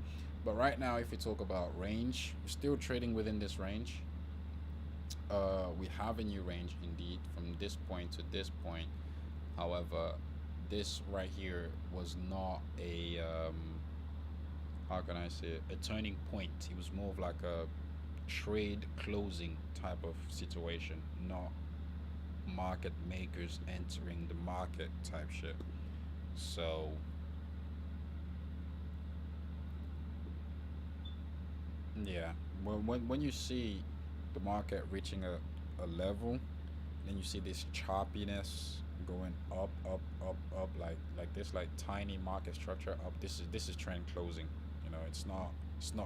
But right now, if we talk about range, we're still trading within this range. We have a new range indeed from this point to this point. However, this right here was not a how can I say it, a turning point. It was more of like a trade closing type of situation, not market makers entering the market type shit. So yeah, when you see the market reaching a level, then you see this choppiness going up, up, up, like this, like tiny market structure up. This is trend closing. You know, it's not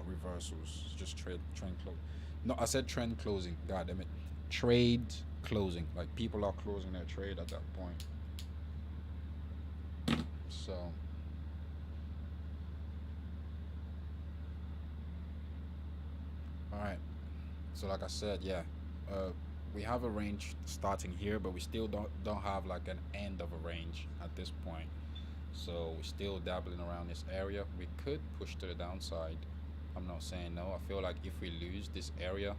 reversals. It's just trend close. No, I said trend closing. God damn it, trade closing. Like people are closing their trade at that point. So, all right. So like I said, yeah, uh, we have a range starting here, but we still don't have like an end of a range at this point. So we're still dabbling around this area. We could push to the downside. I'm not saying no. I feel like if we lose this area,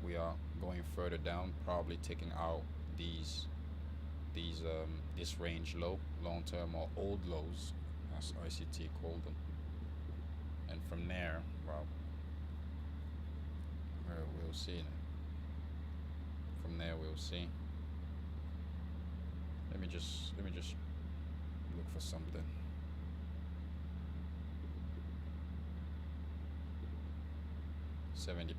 we are going further down, probably taking out this range low, long term or old lows, as ICT called them. And from there, well, we'll see. From there, we'll see. Let me just look for something. 70%.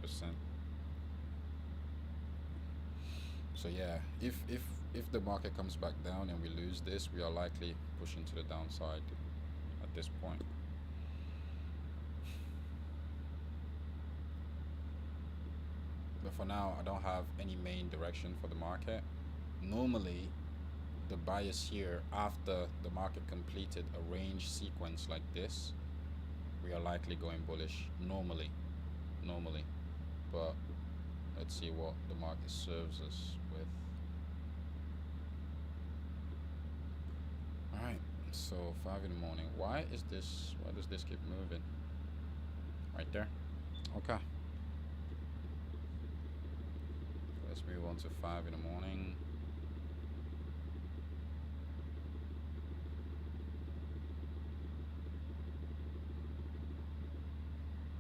So yeah, if the market comes back down and we lose this, we are likely pushing to the downside at this point. But for now, I don't have any main direction for the market. Normally, the bias here after the market completed a range sequence like this, we are likely going bullish normally. But let's see what the market serves us with. All right, so 5 in the morning. Why does this keep moving? Right there. Okay. Let's move on to 5 in the morning.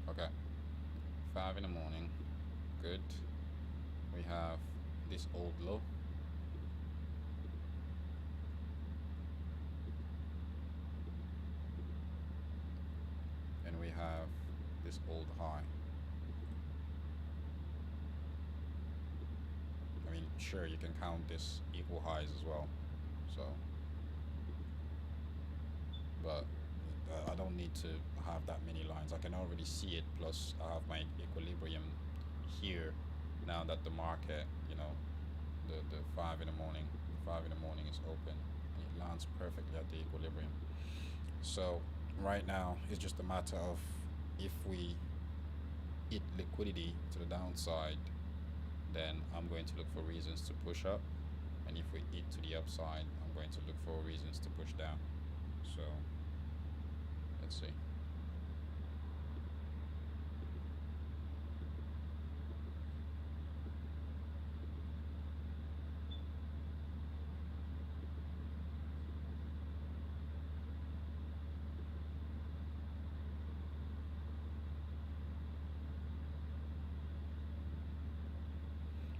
Okay. 5 in the morning. Good. We have this old low. And we have this old high. I mean, sure, you can count this equal highs as well. So, but I don't need to have that many lines. I can already see it. Plus, I have my equilibrium here. Now that the market, the 5 in the morning is open. And it lands perfectly at the equilibrium. So right now, it's just a matter of if we hit liquidity to the downside, then I'm going to look for reasons to push up. And if we hit to the upside, I'm going to look for reasons to push down. So let's see.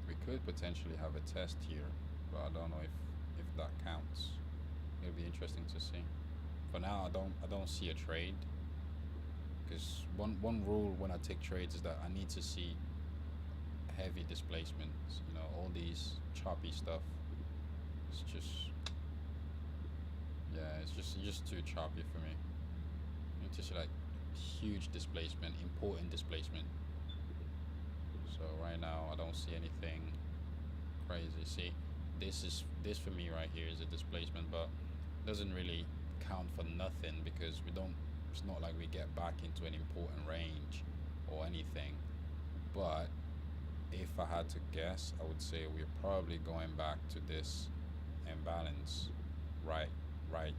We could potentially have a test here, but I don't know if that counts. It'll be interesting to see. For now, I don't see a trade because one rule when I take trades is that I need to see heavy displacements. All these choppy stuff. It's just yeah, it's just too choppy for me. I need to see like huge displacement, important displacement. So right now I don't see anything crazy. See, this for me right here is a displacement, but doesn't really count for nothing because we don't. It's not like we get back into an important range or anything. But if I had to guess, I would say we're probably going back to this imbalance, right, right,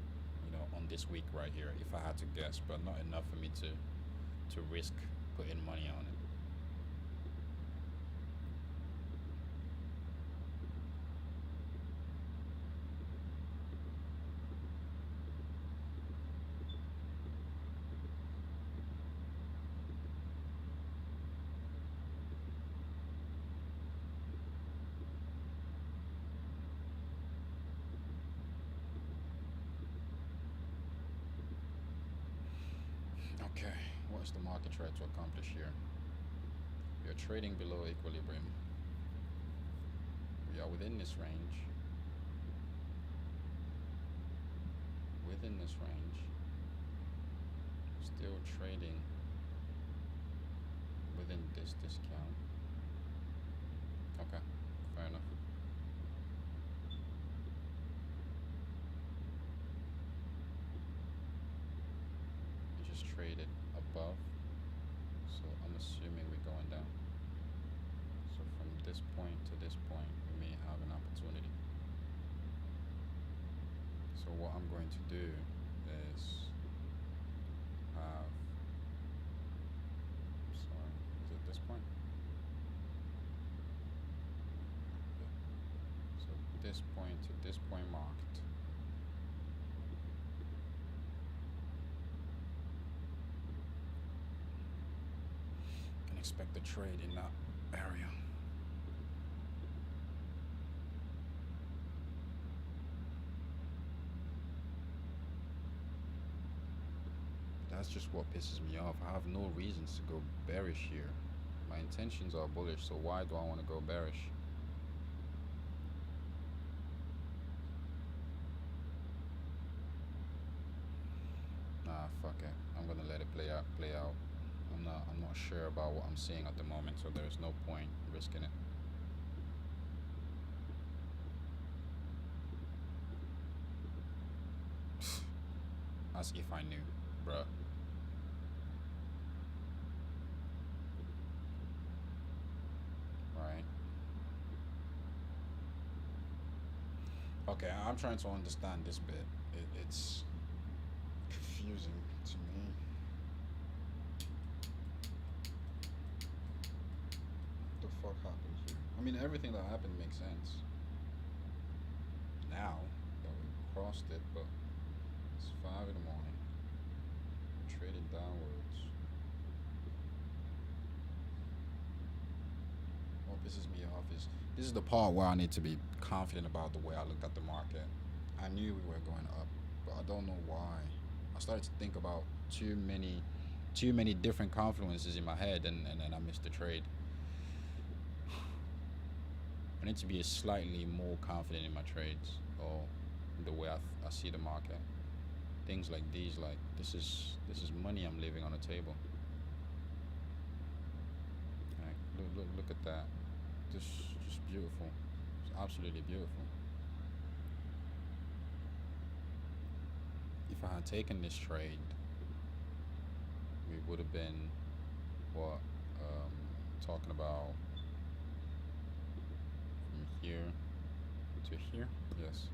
on this week right here. If I had to guess, but not enough for me to risk putting money on it. Okay, what's the market try to accomplish here? We are trading below equilibrium. We are within this range. within this range, still trading within this discount. Okay, fair enough. You just traded above, so I'm assuming we're going down. So from this point to this point, we may have an opportunity. So what I'm going to do is have, sorry, is it this point? Yeah. So this point to this point marked. And expect the trade in that area. That's just what pisses me off. I have no reasons to go bearish here. My intentions are bullish, so why do I want to go bearish? Nah, fuck it. I'm gonna let it play out. I'm not sure about what I'm seeing at the moment, so there's no point risking it. As if I knew, bruh. Right. Okay, I'm trying to understand this bit. It's confusing to me. What the fuck happened here? I mean, everything that happened makes sense now that we crossed it, but it's 5 in the morning. We're trading downwards. What pisses me off is this is the part where I need to be confident about the way I looked at the market. I knew we were going up, but I don't know why. I started to think about too many different confluences in my head, and I missed the trade. I need to be slightly more confident in my trades or the way I see the market. Things like these, like this is money I'm leaving on the table. Like, look at that. Just beautiful. It's absolutely beautiful. If I had taken this trade, we would have been what talking about from here to here. Yes.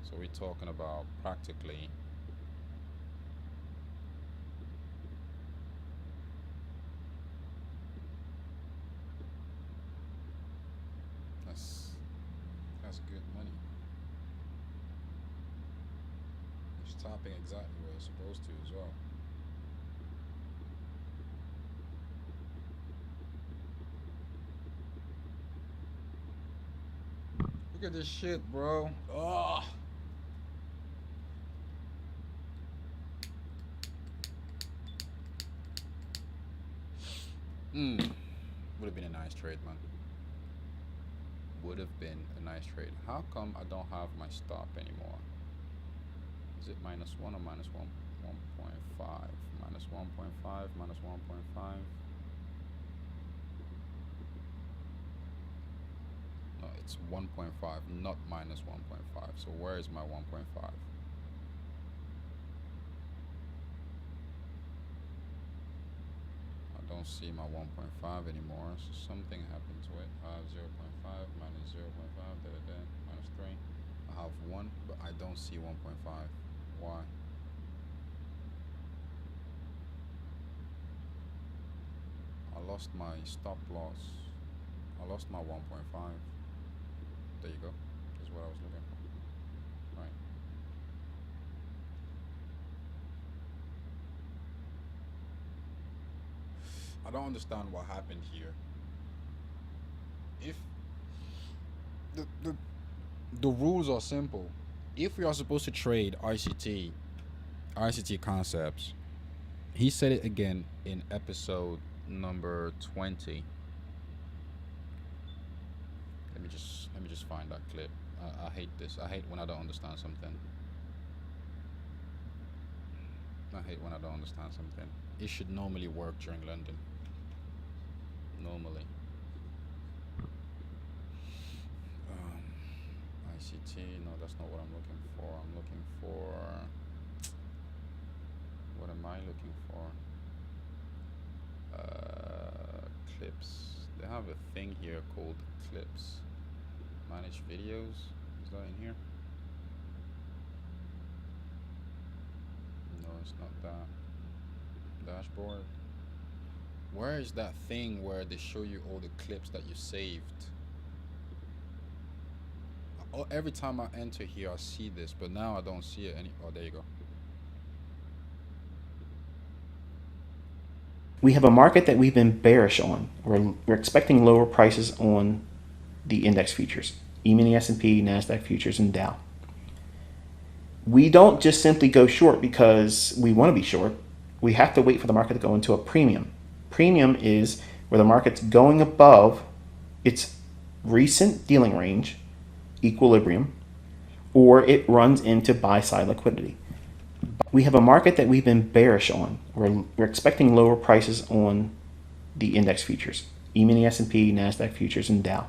So we're talking about practically that's good money. It's topping exactly where it's supposed to as well. Look at this shit, bro. Oh. Would have been a nice trade, man. Would have been a nice trade. How come I don't have my stop anymore? Is it -1 or -1? 1.5. -1.5, -1.5. No, it's 1.5, not -1.5. So where is my 1.5? I don't see my 1.5 anymore, so something happened to it. I have 0.5 minus 0.5, -3. I have 1, but I don't see 1.5. Why? I lost my stop loss. I lost my 1.5. There you go. That's what I was looking for. Right. I don't understand what happened here. If the rules are simple. If we are supposed to trade ICT concepts, he said it again in episode number 20. Let me just find that clip. I hate this. I hate when I don't understand something. I hate when I don't understand something. It should normally work during London. Normally. Um, ICT. No, that's not what I'm looking for. I'm looking for. What am I looking for? Clips. They have a thing here called clips. Manage videos. Is that in here? No, it's not that. Dashboard. Where is that thing where they show you all the clips that you saved? Oh, every time I enter here, I see this, but now I don't see it any. Oh, there you go. We have a market that we've been bearish on. We're expecting lower prices on the index futures, even the S&P, Nasdaq futures, and Dow. We don't just simply go short because we want to be short. We have to wait for the market to go into a premium. Premium is where the market's going above its recent dealing range, equilibrium, or it runs into buy-side liquidity. We have a market that we've been bearish on. We're expecting lower prices on the index futures, even the S&P, Nasdaq futures, and Dow.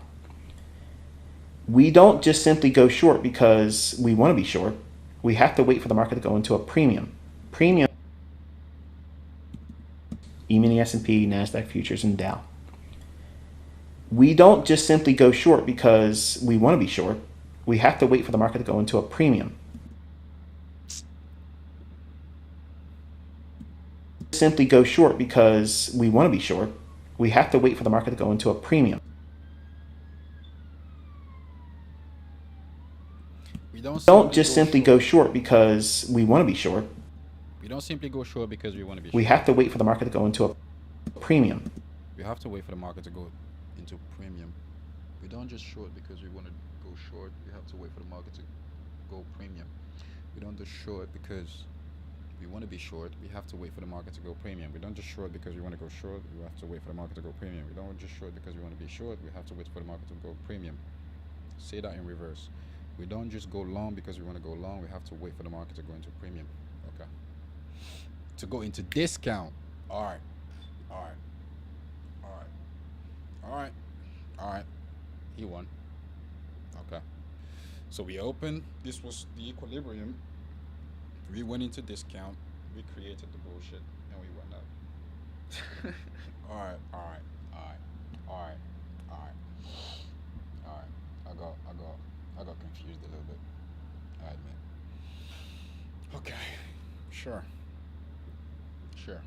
We don't just simply go short because we want to be short. We have to wait for the market to go into a premium. Premium, even the S&P, Nasdaq futures, and Dow. We don't just simply go short because we want to be short. We have to wait for the market to go into a premium. Simply go short because we want to be short. We have to wait for the market to go into a premium. We don't Don't simply just go simply short. go short because we want to be short. We don't simply go short because we want to be We short. have to wait for the market to go into a premium. We have to wait for the market to go into premium. We don't just short because we want to go short. We have to wait for the market to go premium. We don't just short because we want to be short. We have to wait for the market to go premium. We don't just short because we want to go short. We have to wait for the market to go premium. We don't just short because we want to be short. We have to wait for the market to go premium. Say that in reverse. We don't just go long because we want to go long. We have to wait for the market to go into premium. Okay. To go into discount. All right. All right. All right. All right. All right. He won. Okay. So we opened. This was the equilibrium. We went into discount. We created the bullshit, and we went up. All right. All right. All right. All right. All right. All right. I got confused a little bit. I admit. Okay. Sure. Sure.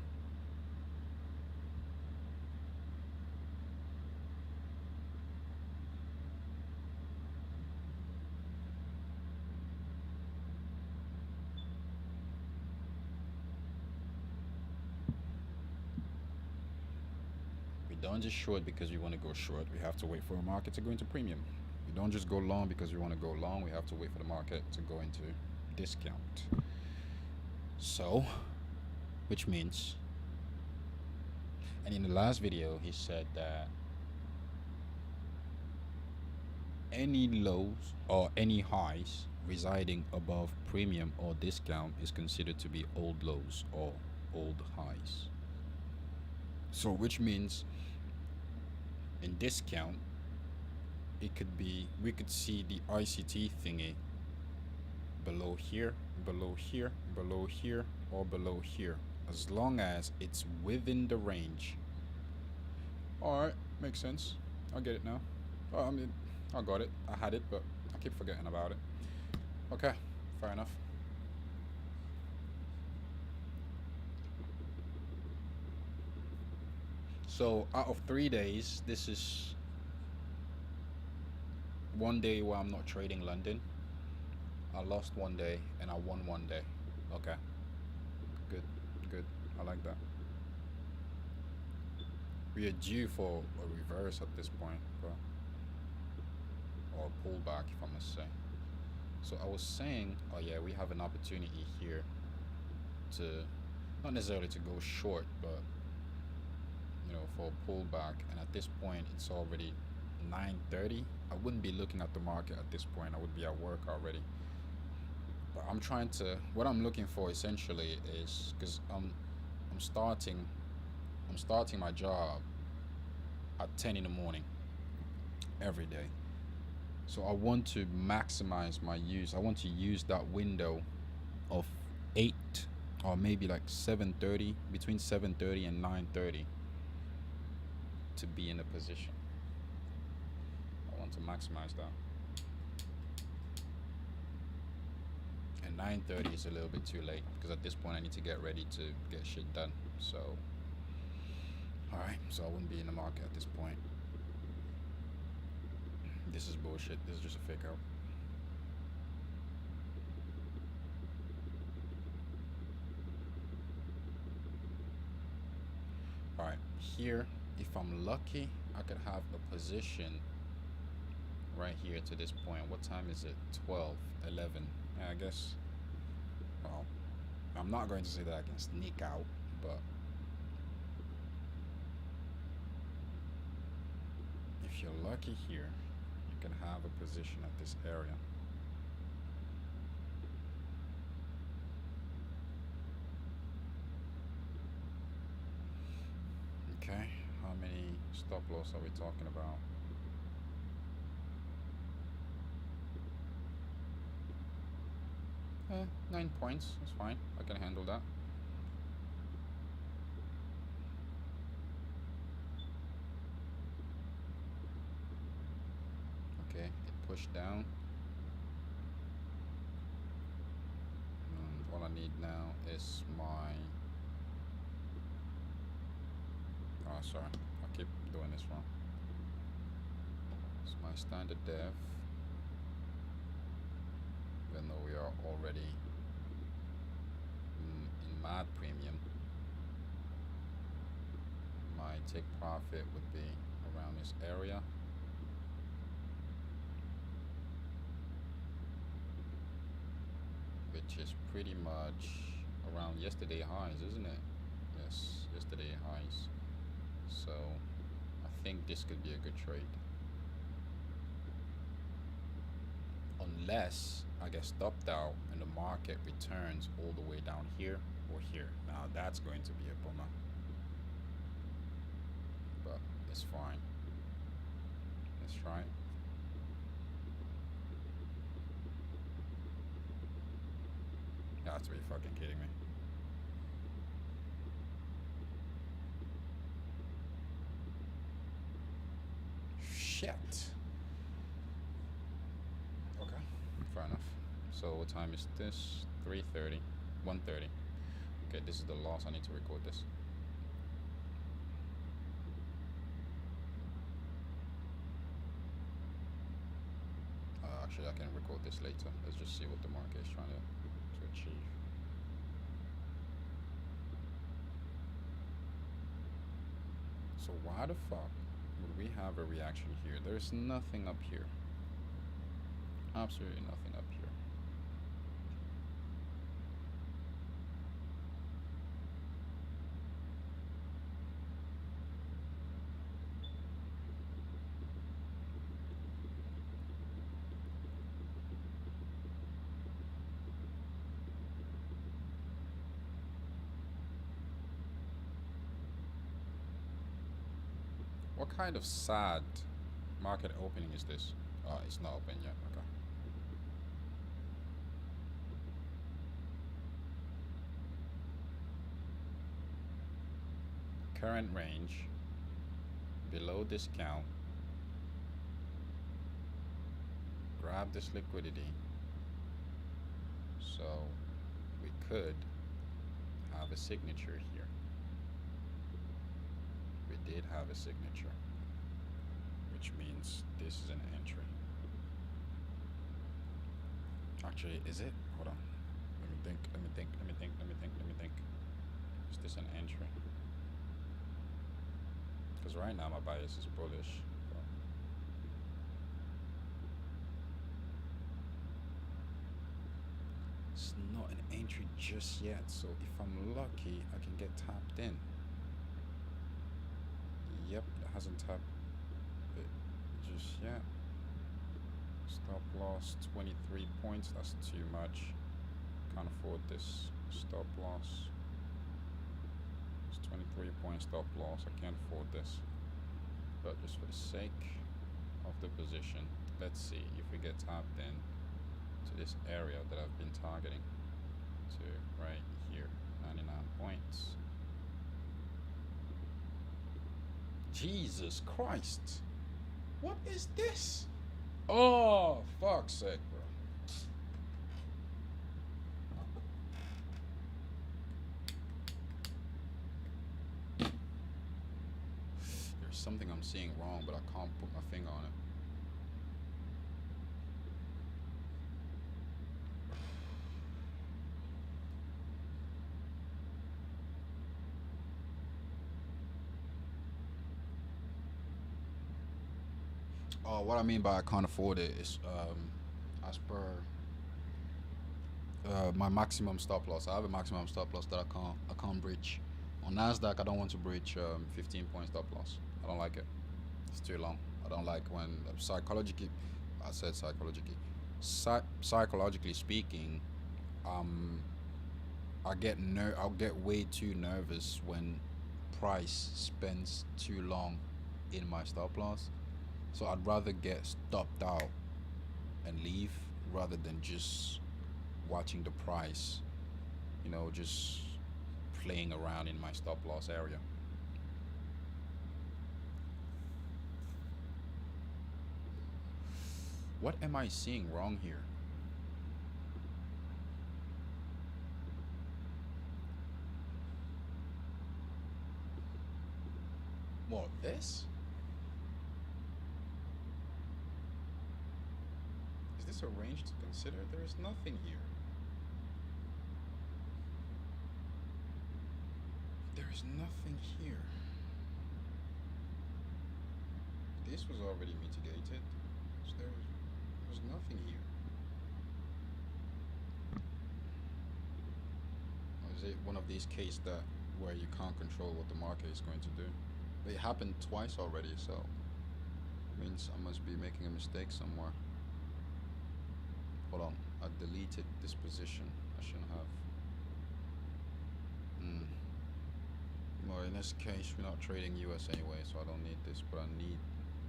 We don't just short because we want to go short. We have to wait for a market to go into premium. We don't just go long because we want to go long. We have to wait for the market to go into discount. So, which means, and in the last video, he said that any lows or any highs residing above premium or discount is considered to be old lows or old highs. So, which means in discount, it could be, we could see the ICT thingy below here, below here, below here, or below here, as long as it's within the range. All right, makes sense. I get it now. I mean, I got it. I had it, but I keep forgetting about it. Okay, fair enough. So out of 3 days, this is one day where I'm not trading London. I lost one day and I won one day. Okay, good, good. I like that. We are due for a reverse at this point, but or a pullback, if I must say. So I was saying, oh yeah, we have an opportunity here to not necessarily to go short, but for a pullback. And at this point, it's already 9:30. I wouldn't be looking at the market at this point. I would be at work already. But I'm trying to. What I'm looking for essentially is because I'm starting I'm starting my job at 10 in the morning every day. So I want to maximize my use. I want to use that window of 8 or maybe like 7:30, between 7:30 and 9:30 to be in a position. I want to maximize that. And 9:30 is a little bit too late because at this point I need to get ready to get shit done. So, all right, so I wouldn't be in the market at this point. This is bullshit. This is just a fake out. All right, here, if I'm lucky, I could have a position right here to this point. What time is it? 12, 11. Yeah, I guess. Well, I'm not going to say that I can sneak out, but if you're lucky here, you can have a position at this area. Okay, how many stop loss are we talking about? 9 points. That's fine. I can handle that. Okay, it pushed down. And all I need now is my. Oh, sorry. I keep doing this wrong. It's my standard dev. Even though we are already in mad premium, my take profit would be around this area. Which is pretty much around yesterday highs, isn't it? Yes, yesterday highs. So I think this could be a good trade. Unless I get stopped out and the market returns all the way down here or here. Now that's going to be a bummer. But it's fine. Let's try it. You have to be fucking kidding me. Shit. Okay, fair enough. So what time is this? 3:30, 1:30. Okay, this is the loss. I need to record this. Actually, I can record this later. Let's just see what the market is trying to achieve. So why the fuck would we have a reaction here? There's nothing up here. Absolutely nothing up here. What kind of sad market opening is this? It's not open yet. Okay. Current range below discount. Grab this liquidity. So we could have a signature here. We did have a signature, which means this is an entry. Actually, is it? Hold on. Let me think. Is this an entry? Because right now my bias is bullish. It's not an entry just yet, so if I'm lucky, I can get tapped in. Yep, it hasn't tapped it just yet. Stop loss 23 points, that's too much. can't afford this stop loss. It's 23 point stop loss. I can't afford this. But just for the sake of the position, let's see if we get tapped in to this area that I've been targeting to right here, 99 points. Jesus Christ, what is this? Oh, fuck's sake, bro. There's something I'm seeing wrong, but I can't put my finger on it. Oh, what I mean by I can't afford it is as per my maximum stop loss. I have a maximum stop loss that I can't breach. On Nasdaq, I don't want to breach 15 point stop loss. I don't like it. It's too long. I don't like when psychologically, I said psychologically, psychologically speaking, I'll get way too nervous when price spends too long in my stop loss. So I'd rather get stopped out and leave rather than just watching the price, just playing around in my stop loss area. What am I seeing wrong here? What, this? Is this a range to consider? There is nothing here. There is nothing here. This was already mitigated. So there's nothing here. Or is it one of these cases where you can't control what the market is going to do? It happened twice already, so it means I must be making a mistake somewhere. Hold on, I deleted this position. I shouldn't have. Well, in this case, we're not trading US anyway, so I don't need this, but I need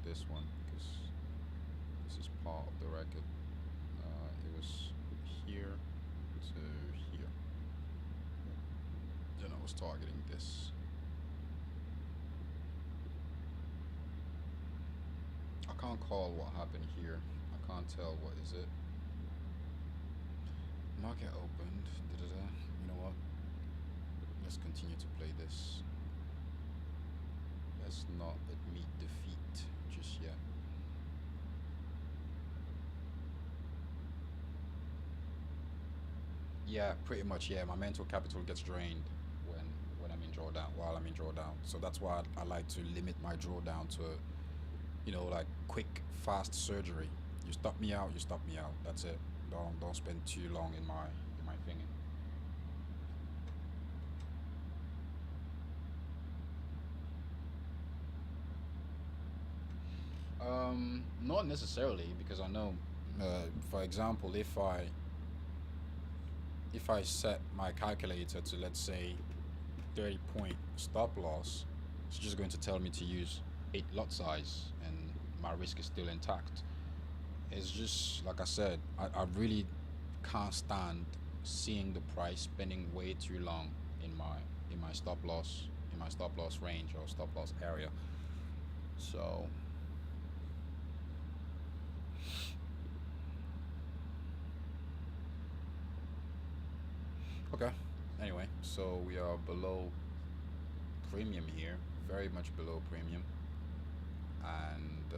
this one because this is part of the record. It was here to here. Then I was targeting this. I can't call what happened here. I can't tell what is it. Market opened. You know what? Let's continue to play this. Let's not admit defeat just yet. Yeah, pretty much. Yeah, my mental capital gets drained when I'm in drawdown. While I'm in drawdown, so that's why I like to limit my drawdown to, like quick, fast surgery. You stop me out. You stop me out. That's it. Don't spend too long in my thingy. Not necessarily, because I know, for example, if I set my calculator to, let's say, 30 point stop loss, it's just going to tell me to use 8 lot size, and my risk is still intact. It's just like I said, I really can't stand seeing the price spending way too long in my stop loss range or stop loss area. So okay. Anyway, so we are below premium here, very much below premium, and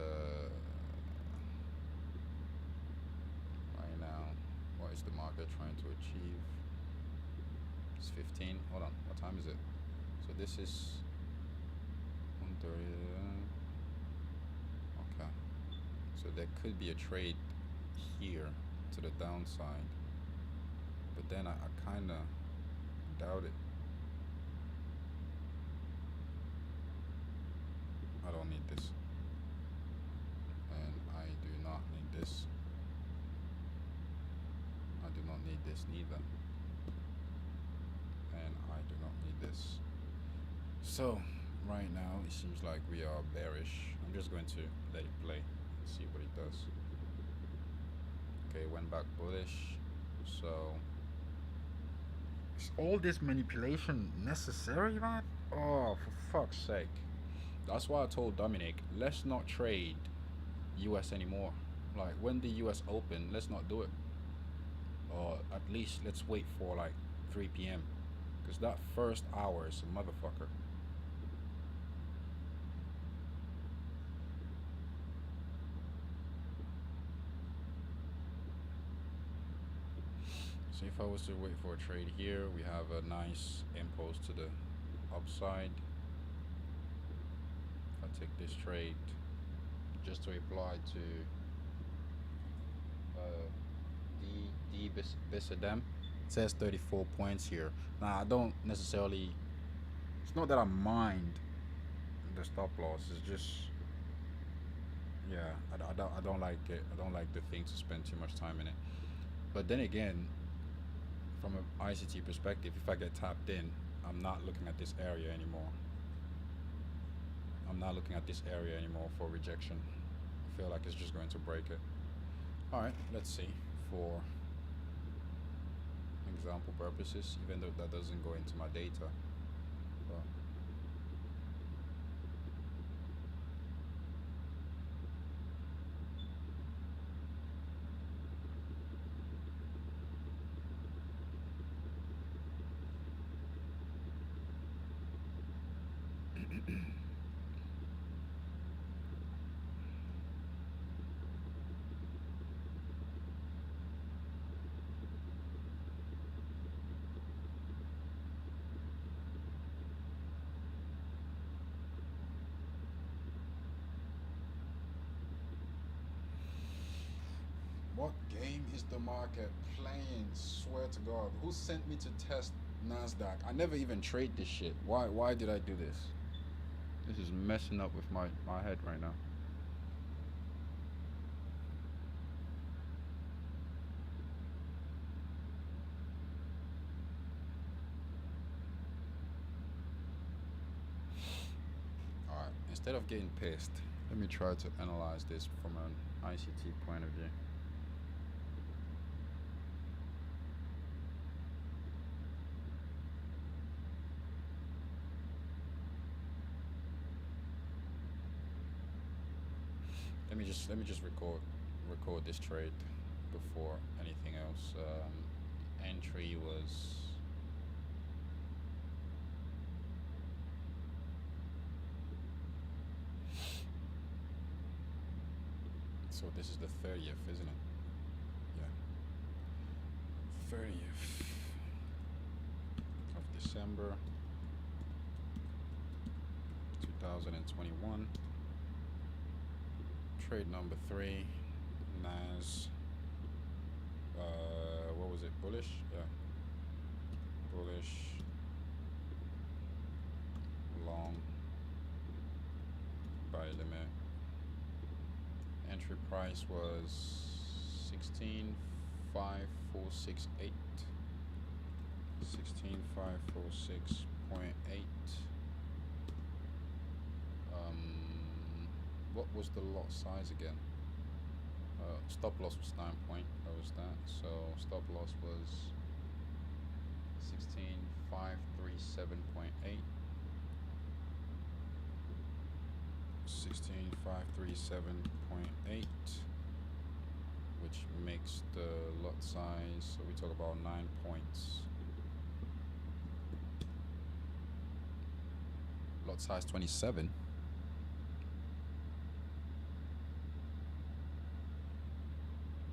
right now, what is the market trying to achieve? It's 15. Hold on, what time is it? So this is 1:30. Okay, so there could be a trade here to the downside, but then I kind of doubt it. I don't need this, and I do not need this. I do not need this neither. I do not need this. So right now it seems like we are bearish. I'm just going to let it play and see what it does. Okay, went back bullish. So is all this manipulation necessary, man? Oh, for fuck's sake. That's why I told Dominic, let's not trade US anymore. Like when the US open, let's not do it. Or at least let's wait for like 3 p.m. Because that first hour is a motherfucker. So if I was to wait for a trade here, we have a nice impulse to the upside. If I take this trade just to apply to D Bisadem, it says 34 points here. Now I don't necessarily, it's not that I mind the stop loss, it's just, yeah, I don't like it. I don't like the thing to spend too much time in it. But then again, from an ICT perspective, if I get tapped in, I'm not looking at this area anymore. I'm not looking at this area anymore for rejection. I feel like it's just going to break it. All right, let's see. For example purposes, even though that doesn't go into my data, but what game is the market playing? Swear to God, who sent me to test Nasdaq? I never even trade this shit. Why did I do this? This is messing up with my head right now. Alright, instead of getting pissed, let me try to analyze this from an ICT point of view. Let me just record this trade before anything else. Entry was so this is the 30th, isn't it? Yeah. 30th of December 2021. Trade number 3, Nas. What was it? Bullish? Yeah. Bullish. Long. Buy limit. Entry price was 16,546.8. 16,546.8. What was the lot size again? Stop loss was 9 point. That was that. So stop loss was 16,537.8. 16,537.8, which makes the lot size. So we talk about 9 points. Lot size 27.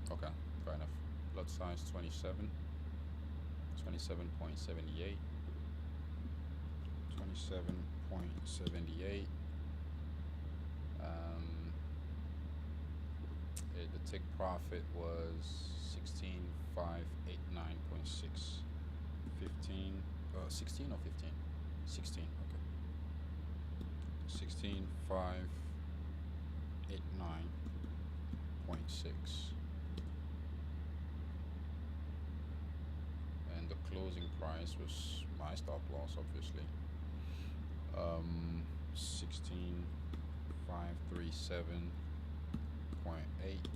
Okay, fair enough. Lot size 27. 27.78. 27.78. The tick profit was 16,589.6. 16 or 15? 16, okay. 16,589.6. And the closing price was my stop loss, obviously. 16537.8.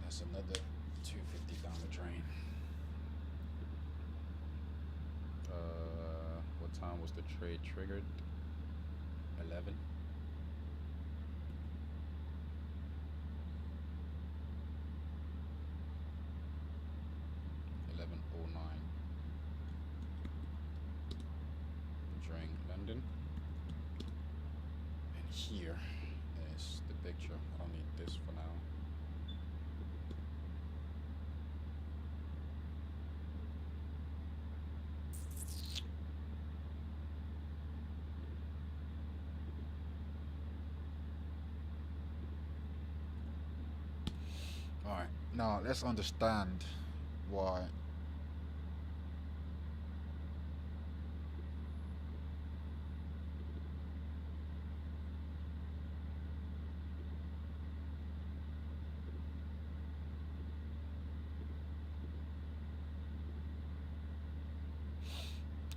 That's another 250 down the drain. What time was the trade triggered? 11. 11:09 during London. And here is the picture. I don't need this for now. Alright, now let's understand why.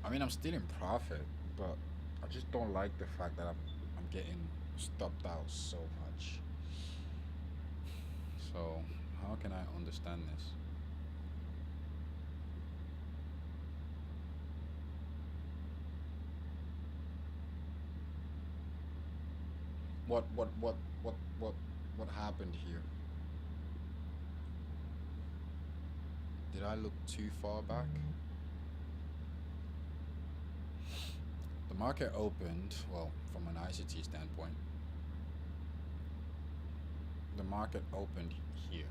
I mean, I'm still in profit, but I just don't like the fact that I'm getting stopped out so much. So, how can I understand this? What happened here? Did I look too far back? The market opened, well, from an ICT standpoint, the market opened here.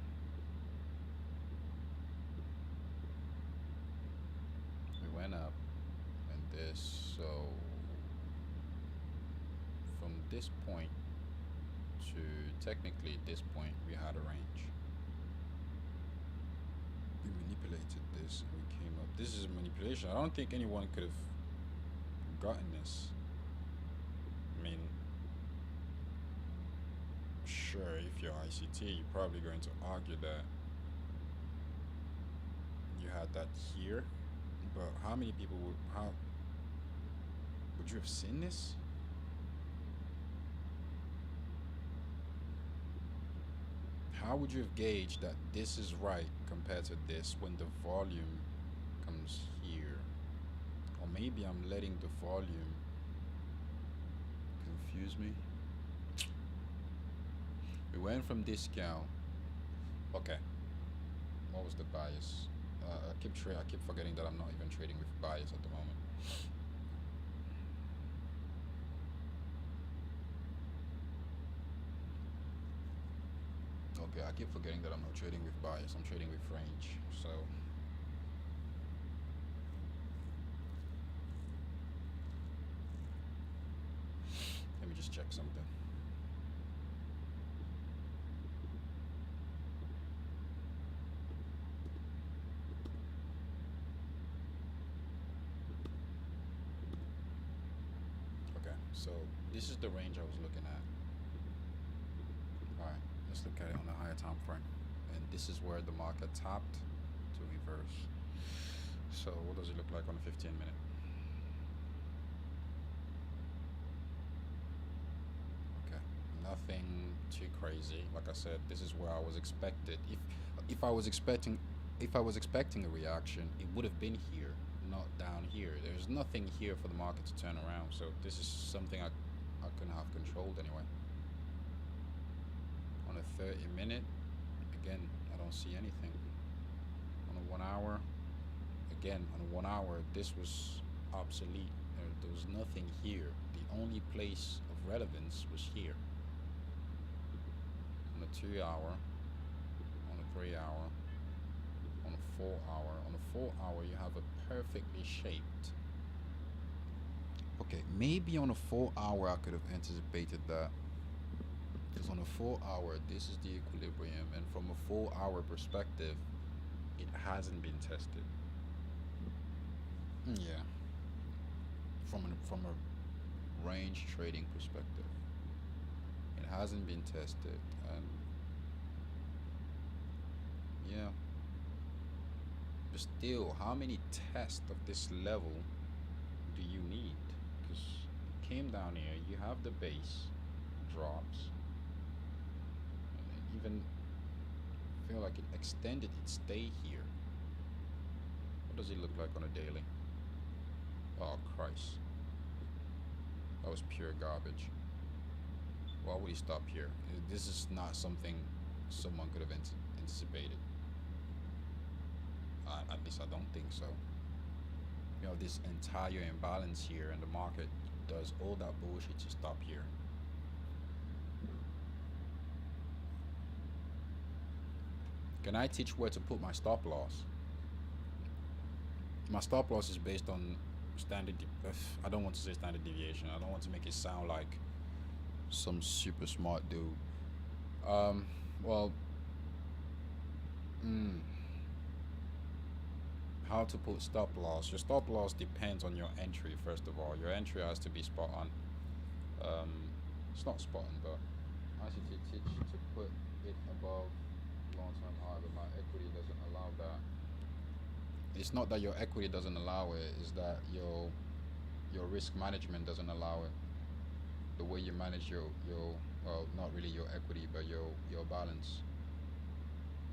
We went up and this, so from this point to technically this point, we had a range. We manipulated this and we came up. This is a manipulation. I don't think anyone could have gotten this. I mean, sure, if you're ICT, you're probably going to argue that you had that here, but how many people would you have seen this? How would you have gauged that this is right compared to this when the volume comes here? Or maybe I'm letting the volume confuse me. We went from discount. Okay. What was the bias? I keep forgetting that I'm not even trading with bias at the moment. Okay, I keep forgetting that I'm not trading with bias. I'm trading with range. So let me just check something. Okay, so this is the range I was looking at. Alright, let's look at it on a higher time frame. And this is where the market tapped to reverse. So what does it look like on a 15-minute? Okay, nothing too crazy. Like I said, this is where I was expected. If I was expecting a reaction, it would have been here, not down here. There's nothing here for the market to turn around. So this is something I couldn't have controlled anyway. On a 30-minute, again, I don't see anything. On a 1 hour, again, on a 1 hour, this was obsolete. There was nothing here. The only place of relevance was here. On a 2 hour, on a 3 hour, on a 4 hour. On a 4 hour, you have a perfectly shaped. Okay, maybe on a 4 hour, I could have anticipated that. Because on a 4 hour, this is the equilibrium, and from a 4 hour perspective, it hasn't been tested. Yeah. From a range trading perspective, it hasn't been tested, and yeah, But still, how many tests of this level do you need? Because you came down here, you have the base drops, and even feel like it extended its stay here. What does it look like on a daily? Oh Christ, that was pure garbage. Why would he stop here? This is not something someone could have anticipated. At least I don't think so. You know, this entire imbalance here, and the market does all that bullshit to stop here. Can I teach where to put my stop loss? My stop loss is based on I don't want to say standard deviation. I don't want to make it sound like some super smart dude. Um, well, mm, how to put stop loss? Your stop loss depends on your entry. First of all, your entry has to be spot on. Um, it's not spot on, but ICT teach to put it above long-term high, but my equity doesn't allow that. It's not that your equity doesn't allow it; it's that your risk management doesn't allow it. The way you manage your well, not really your equity, but your balance.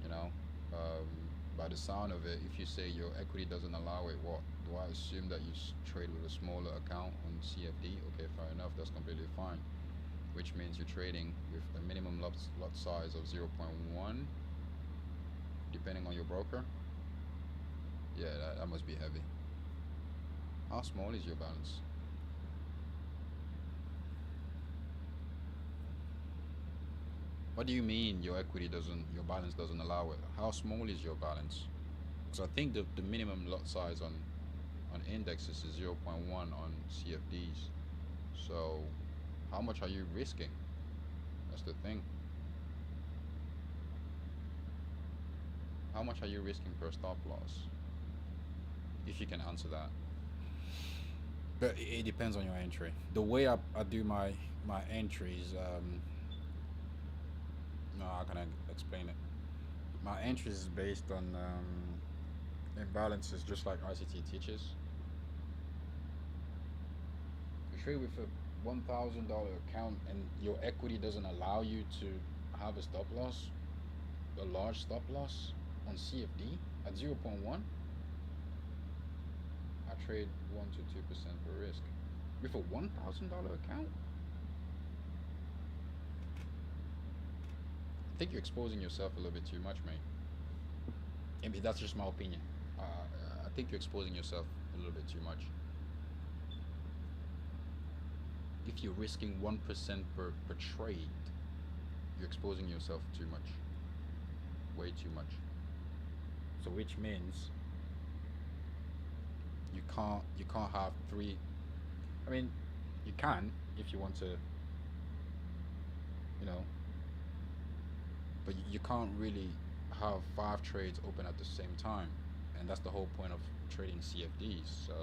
You know, um, by the sound of it, if you say your equity doesn't allow it, what do I assume that you trade with a smaller account on CFD? Okay, fair enough. That's completely fine. Which means you're trading with a minimum lot size of 0.1, depending on your broker. Yeah, that must be heavy. How small is your balance? What do you mean your balance doesn't allow it? How small is your balance? Because I think the minimum lot size on indexes is 0.1 on CFDs. So how much are you risking? That's the thing. How much are you risking per stop loss? If you can answer that. But it depends on your entry. The way I do my entries, no, how can I explain it? My entries is based on imbalances, just like ICT teaches. You trade with a $1,000 account, and your equity doesn't allow you to have a stop loss, a large stop loss on CFD at 0.1. I trade 1 to 2% per risk with a $1,000 account. I think you're exposing yourself a little bit too much, mate. I mean, that's just my opinion. I think you're exposing yourself a little bit too much. If you're risking 1% per trade, you're exposing yourself too much. Way too much. So which means you can't have three. I mean, you can if you want to, you know, but you can't really have five trades open at the same time, and that's the whole point of trading CFDs. So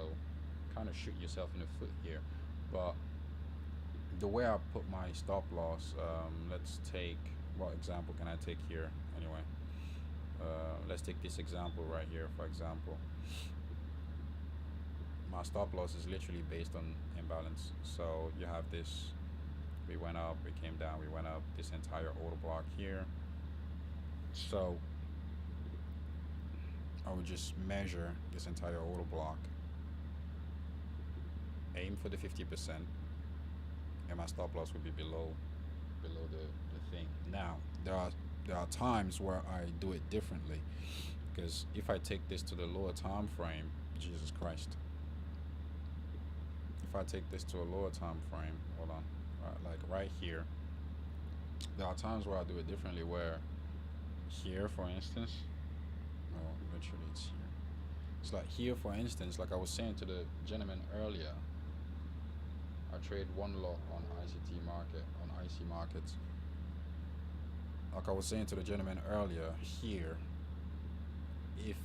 kind of shoot yourself in the foot here. But the way I put my stop loss, let's take, what example can I take here anyway? Let's take this example right here. For example, my stop loss is literally based on imbalance. So you have this, we went up, we came down, we went up, this entire order block here. So I would just measure this entire order block, aim for the 50%, and my stop loss would be below the thing. Now there are times where I do it differently, because if I take this to the lower time frame, Jesus Christ, if I take this to a lower time frame, hold on, right, like right here, there are times where I do it differently, where here, for instance, no, literally it's here. It's like here, for instance, like I was saying to the gentleman earlier, I trade one lot on ICT market, on IC markets. Like I was saying to the gentleman earlier, here, if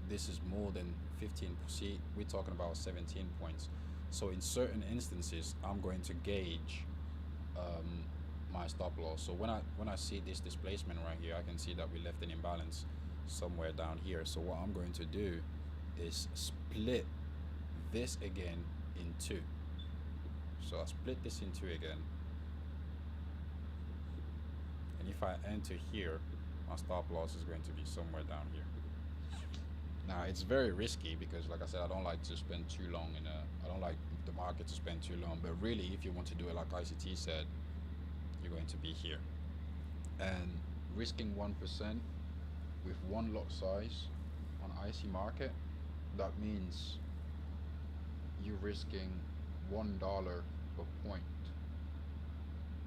this is more than 15, see, we're talking about 17 points. So in certain instances, I'm going to gauge my stop loss. So when I see this displacement right here, I can see that we left an imbalance. somewhere down here. So what I'm going to do is split this again in two. So I split this in two again, and if I enter here, my stop loss is going to be somewhere down here. Now it's very risky because, like I said, I don't like to spend too long in a. I don't like the market to spend too long. But really, if you want to do it like ICT said, you're going to be here, and risking 1% with one lot size on IC market, that means you're risking $1 per point.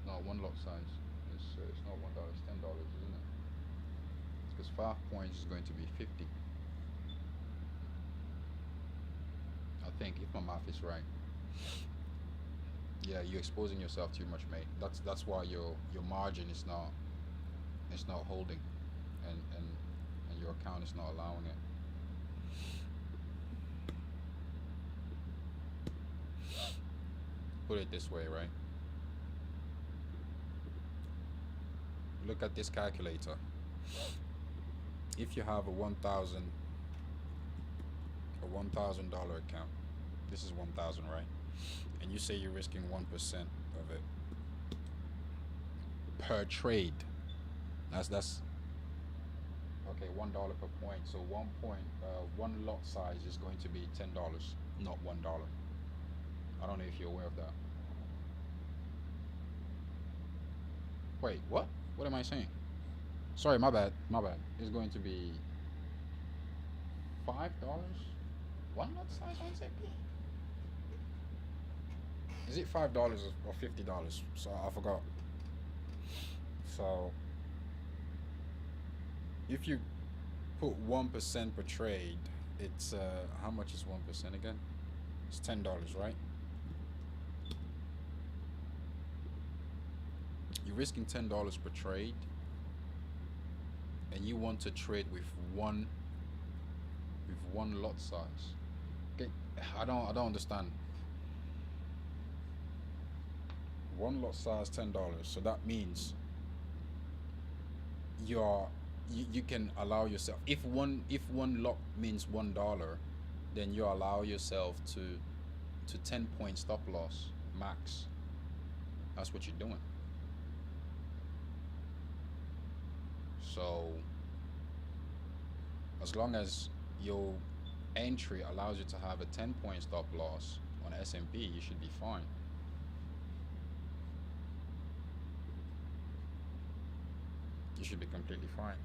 No, one lot size. It's not $1. It's $10, isn't it? Because 5 points is going to be 50. I think, if my math is right. Yeah, you're exposing yourself too much, mate. That's why your margin is not holding, and your account is not allowing it. Put it this way, right? Look at this calculator. If you have a $1,000 account, this is 1,000, right? And you say you're risking 1% of it per trade. That's okay. $1 per point. So one lot size is going to be $10, not $1. I don't know if you're aware of that. Wait, what? What am I saying? Sorry, my bad. It's going to be $5. One lot size on SAP. Is it $5 or $50? So I forgot. So if you put 1% per trade, it's how much is 1% again? It's $10, right? You're risking $10 per trade, and you want to trade with one lot size. Okay, I don't understand. One lot size $10, so that means you can allow yourself, if one lot means $1, then you allow yourself to 10-point stop loss max. That's what you're doing. So as long as your entry allows you to have a 10-point stop loss on S&P, you should be fine. You should be completely fine.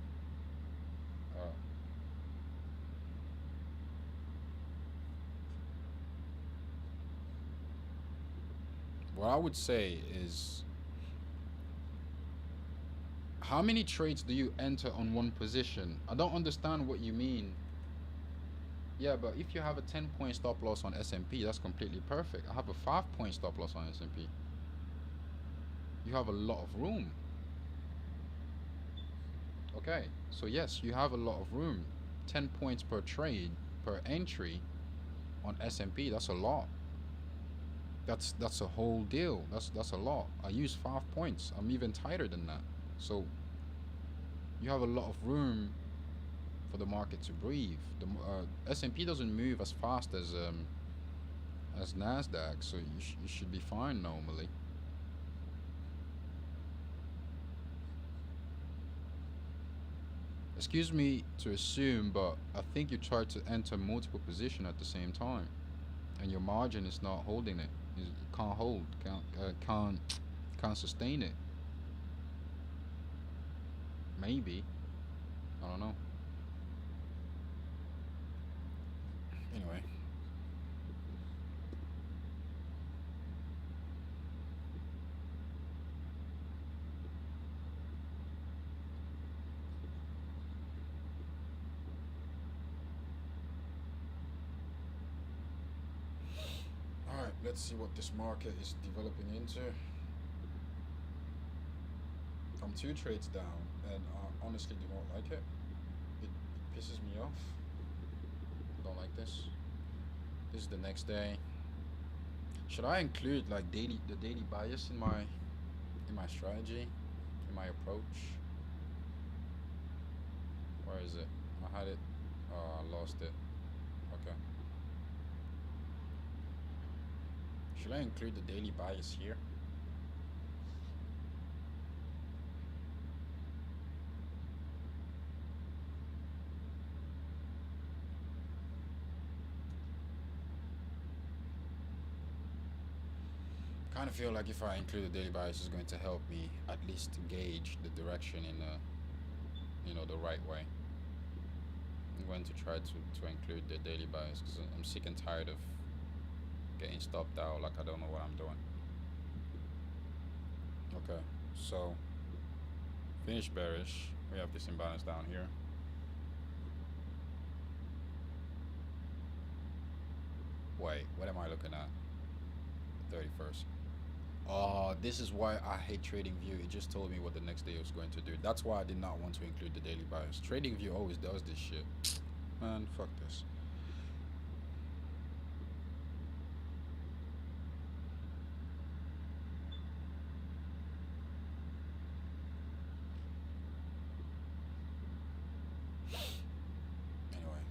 What I would say is, how many trades do you enter on one position? I don't understand what you mean. Yeah, but if you have a 10-point stop loss on S&P, that's completely perfect. I have a 5-point stop loss on S&P. You have a lot of room. Okay, so yes, you have a lot of room. 10 points per trade, per entry on S&P, that's a lot. That's a whole deal. That's a lot. I use 5 points. I'm even tighter than that. So you have a lot of room for the market to breathe. The S&P doesn't move as fast as Nasdaq, so you should be fine normally. Excuse me to assume, but I think you tried to enter multiple positions at the same time, and your margin is not holding it. It can't sustain it. Maybe, I don't know. Anyway. Alright, let's see what this market is developing into. I'm 2 trades down, and I honestly do not like it. It pisses me off. I don't like this. This is the next day. Should I include like the daily bias in my strategy, in my approach? Where is it? I had it. Oh, I lost it. Okay. Should I include the daily bias here? Kind of feel like if I include the daily bias, it's going to help me at least gauge the direction in the right way. I'm going to try to include the daily bias because I'm sick and tired of getting stopped out like I don't know what I'm doing. Okay, so finish bearish. We have this imbalance down here. Wait, what am I looking at? 31st. Oh, this is why I hate TradingView. It just told me what the next day was going to do. That's why I did not want to include the daily bias. TradingView always does this shit. Man, fuck this. Anyway.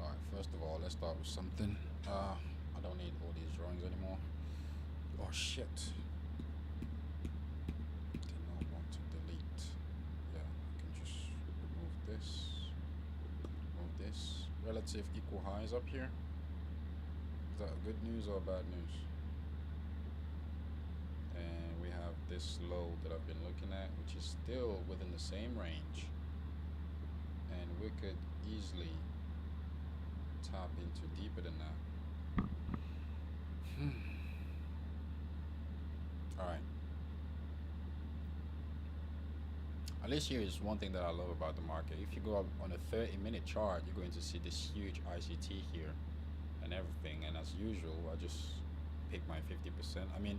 Alright, first of all, let's start with something. I don't need all these drawings anymore. Oh shit. Did not want to delete. Yeah, I can just remove this. Remove this. Relative equal highs up here. Is that good news or bad news? And we have this low that I've been looking at, which is still within the same range. And we could easily tap into deeper than that. Alright. At least here is one thing that I love about the market. If you go up on a 30-minute chart, you're going to see this huge ICT here and everything. And as usual, I just pick my 50%. I mean,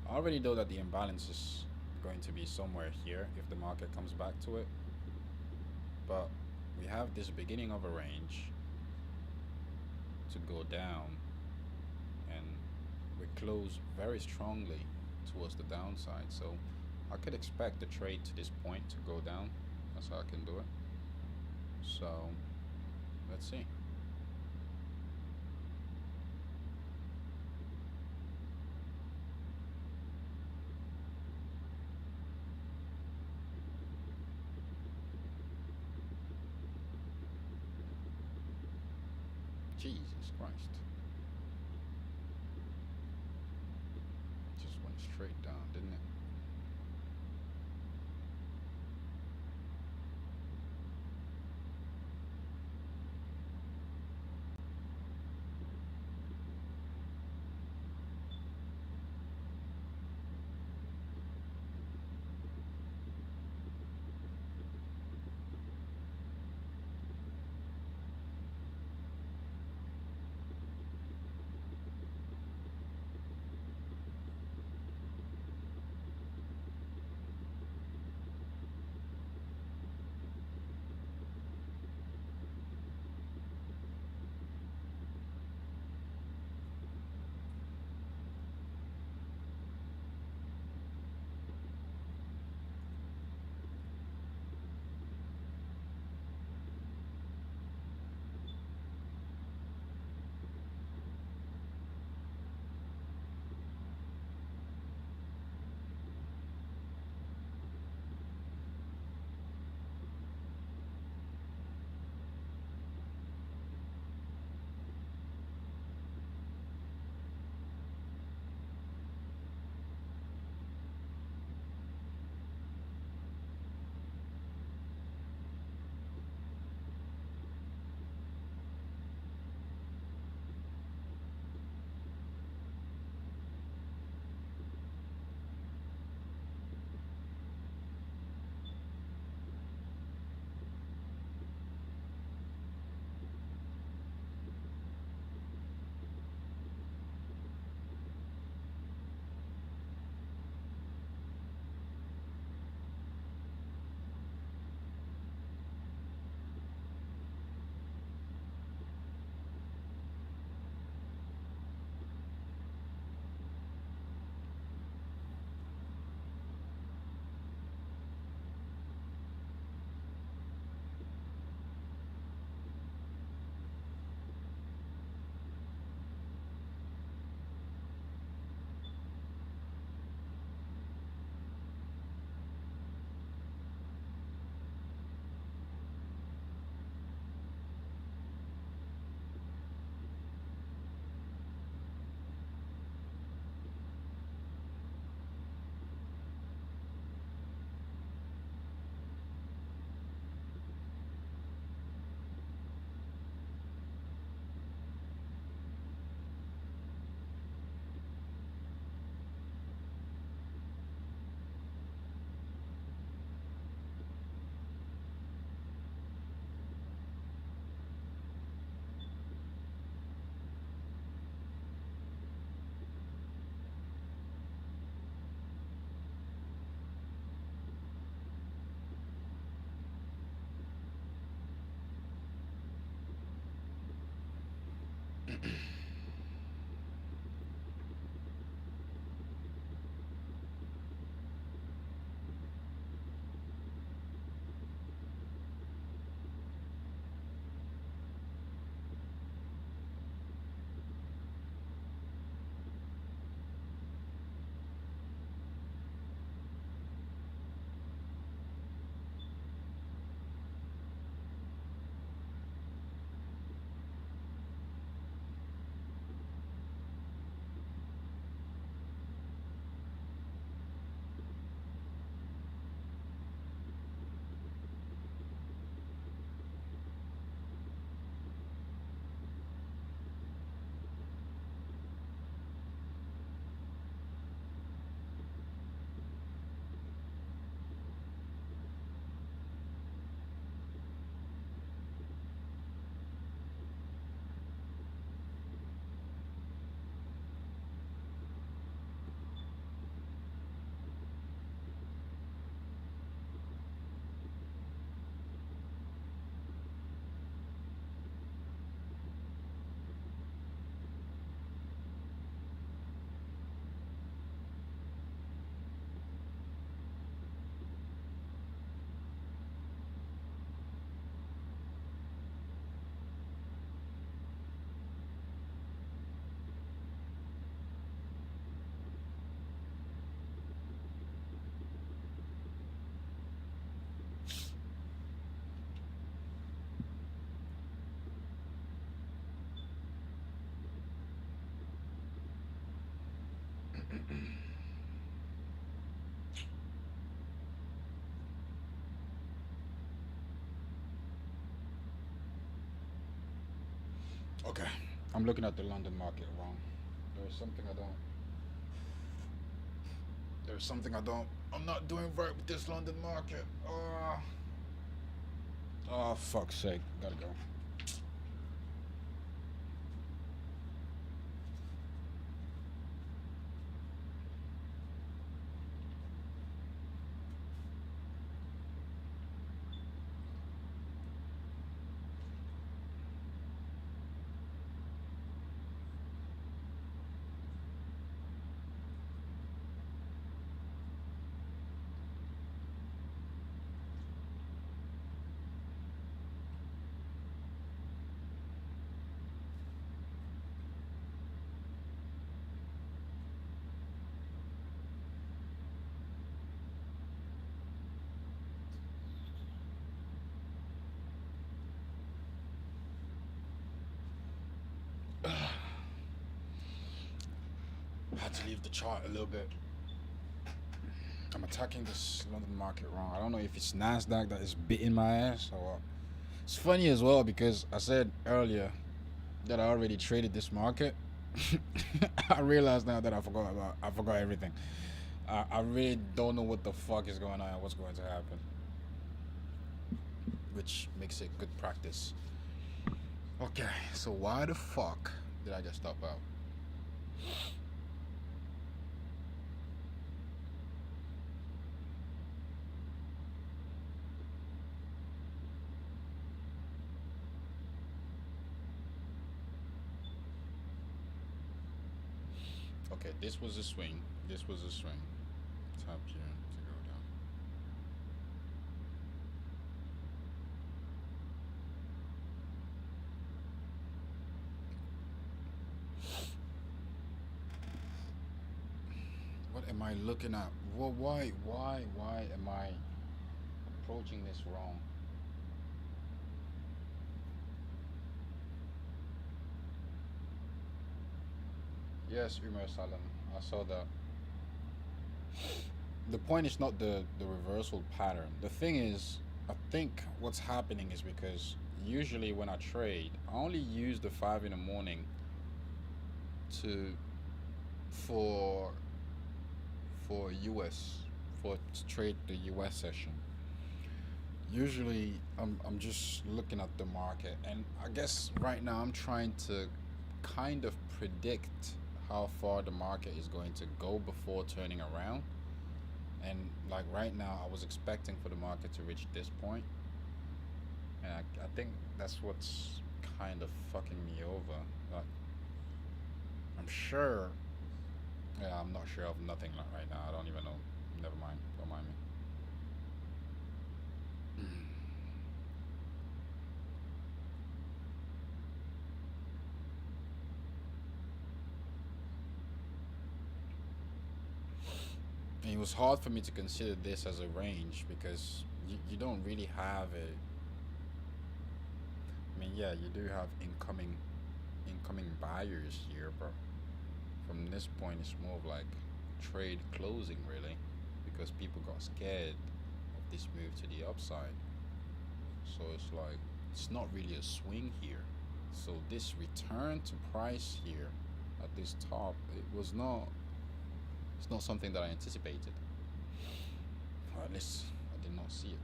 I already know that the imbalance is going to be somewhere here if the market comes back to it. But we have this beginning of a range to go down, and we close very strongly towards the downside. So I could expect the trade to this point to go down. That's how I can do it. So let's see. Jesus Christ. Just went straight down, didn't it? Okay, I'm looking at the London market wrong. There's something I don't. There's something I don't. I'm not doing right with this London market. Oh, fuck's sake. Gotta go. I had to leave the chart a little bit. I'm attacking this London market wrong. I don't know if it's Nasdaq that is beating my ass or what. It's funny as well because I said earlier that I already traded this market. I realize now that I forgot everything. I really don't know what the fuck is going on and what's going to happen, which makes it good practice. Okay, so why the fuck did I just stop out? Okay, this was a swing. This was a swing. Tap here to go down. What am I looking at? Well, why am I approaching this wrong? Yes, Umar Salam. I saw that. The point is not the reversal pattern. The thing is, I think what's happening is because usually when I trade, I only use the 5 in the morning to for for US for to trade the US session. Usually I'm just looking at the market, and I guess right now I'm trying to kind of predict how far the market is going to go before turning around. And like right now I was expecting for the market to reach this point, and I think that's what's kind of fucking me over. Like I'm sure. Yeah, I'm not sure of nothing right now. I don't even know. Never mind. Don't mind me. And it was hard for me to consider this as a range because you don't really have a. I mean, yeah, you do have incoming buyers here, but from this point, it's more of like trade closing really, because people got scared of this move to the upside. So it's like it's not really a swing here. So this return to price here at this top, it was not. It's not something that I anticipated. Or at least I did not see it.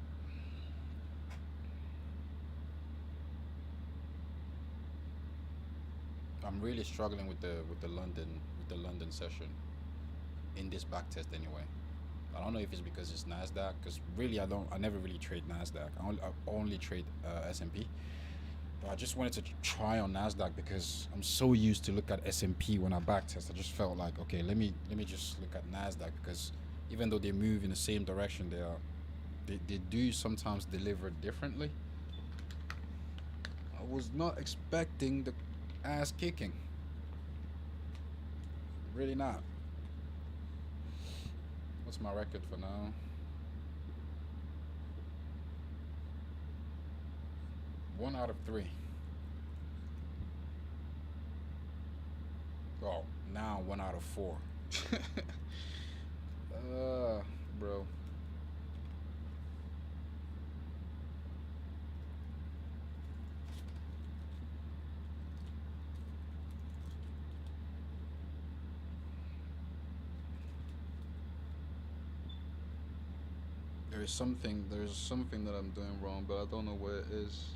I'm really struggling with the London session in this back test anyway. I don't know if it's because it's Nasdaq, because really I never really trade Nasdaq. I only trade S&P. But I just wanted to try on Nasdaq because I'm so used to look at S&P when I backtest. I just felt like, okay, let me just look at Nasdaq, because even though they move in the same direction, they do sometimes deliver differently. I was not expecting the ass kicking. Really not. What's my record for now? 1 out of 3. Oh, now 1 out of 4. Bro. There's something that I'm doing wrong, but I don't know what it is.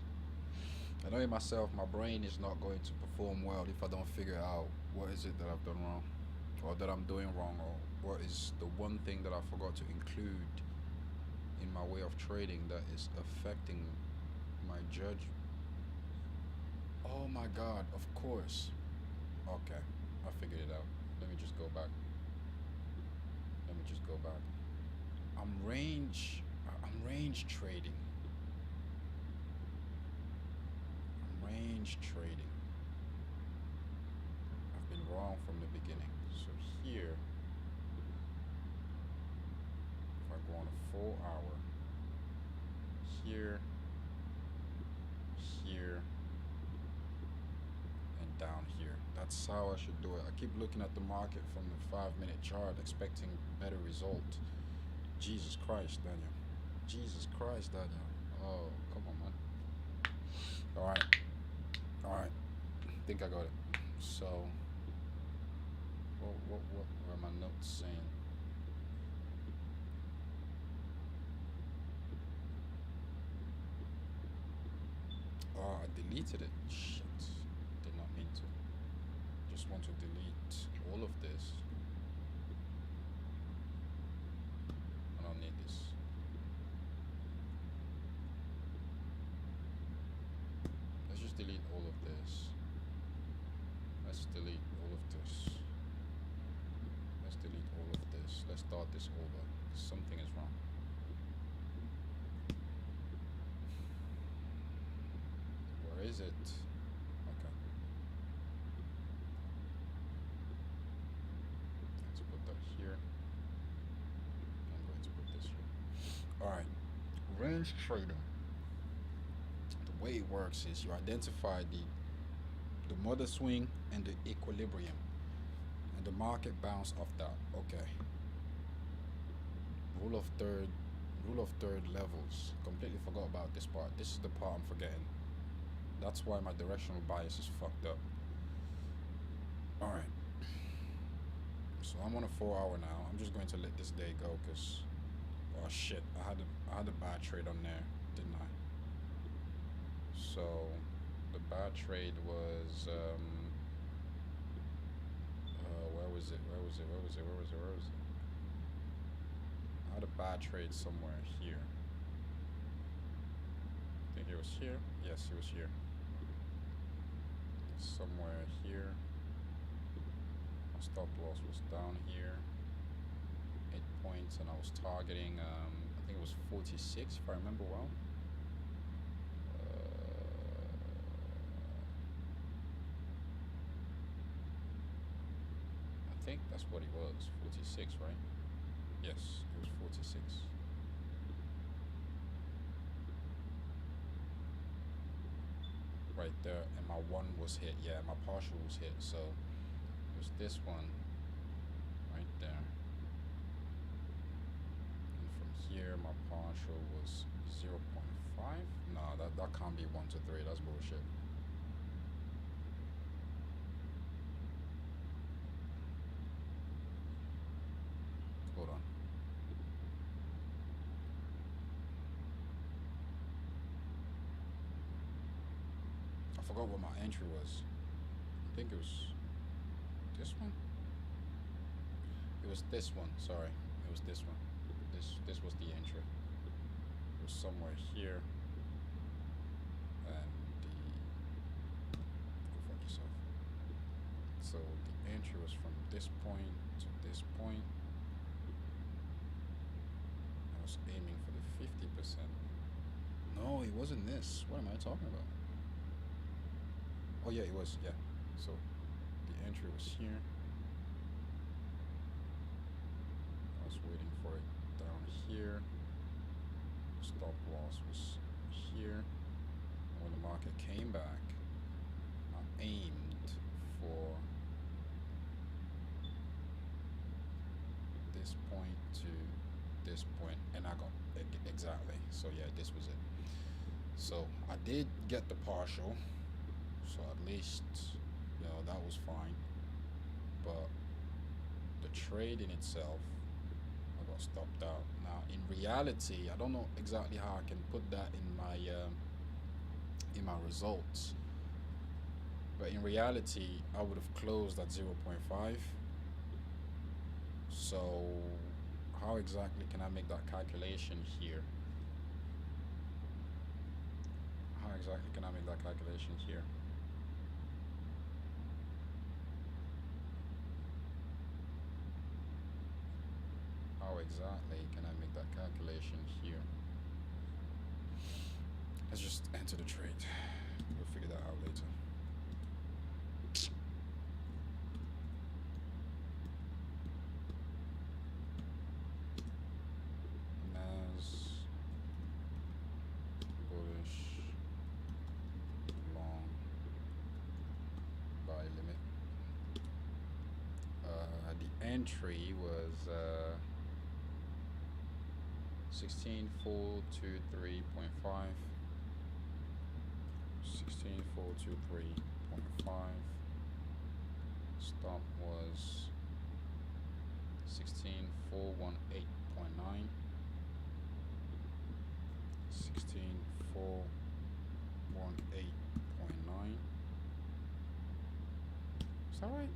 I know it myself, my brain is not going to perform well if I don't figure out what is it that I've done wrong, or that I'm doing wrong, or what is the one thing that I forgot to include in my way of trading that is affecting my judge. Oh my god, of course. Okay, I figured it out. Let me just go back. Let me just go back. I'm range trading. I'm range trading. I've been wrong from the beginning. So here, if I go on a 4 hour, here, here, and down here. That's how I should do it. I keep looking at the market from the 5 minute chart, expecting better result. Jesus Christ, Daniel. Jesus Christ, Daniel. Oh, come on, man. All right, all right. I think I got it. So, what were my notes saying? Oh, I deleted it. Shit. Did not mean to. Just want to delete all of this. I don't need this. Let's just delete all of this. Let's delete all of this. Let's delete all of this. Let's start this over. Something is wrong. Where is it? Okay. Let's put that here. I'm going to put this here. Alright. Range trading. The way it works is you identify the mother swing and the equilibrium. And the market bounce off that. Okay. Rule of third rule of third levels. Completely forgot about this part. This is the part I'm forgetting. That's why my directional bias is fucked up. Alright. So I'm on a 4 hour now. I'm just going to let this day go because oh shit. I had a bad trade on there, didn't I? So the bad trade was where was it? Where was it? Where was it? Where was it? Where was it? I had a bad trade somewhere here. I think it was here. Yes, it was here. Somewhere here. Stop loss was down here, 8 points, and I was targeting, I think it was 46 if I remember well. I think that's what it was, 46, right? Yes, it was 46. Right there, and my one was hit. Yeah, my partial was hit, so it was this one right there. And from here, my partial was 0.5. No, that can't be 1 to 3. That's bullshit. Hold on. I forgot what my entry was. I think it was this one. It was this one. Sorry, it was this one. This was the entry. It was somewhere here. And go fuck yourself. So the entry was from this point to this point. I was aiming for the 50%. No, it wasn't this. What am I talking about? Oh yeah, it was, yeah. So the entry was here. I was waiting for it down here. Stop loss was here. When the market came back, I aimed for this point to this point, and I got exactly. So yeah, this was it. So I did get the partial, so at least, you know, that was fine. But the trade in itself, I got stopped out. Now in reality, I don't know exactly how I can put that in my results, but in reality I would have closed at 0.5. So how exactly can I make that calculation here? How exactly can I make that calculation here? How exactly can I make that calculation here? Let's just enter the trade. We'll figure that out later. Nas bullish long buy limit. The entry was 16423.5. 16423.5. Stop was 16418.9. 16418.9. Is that right?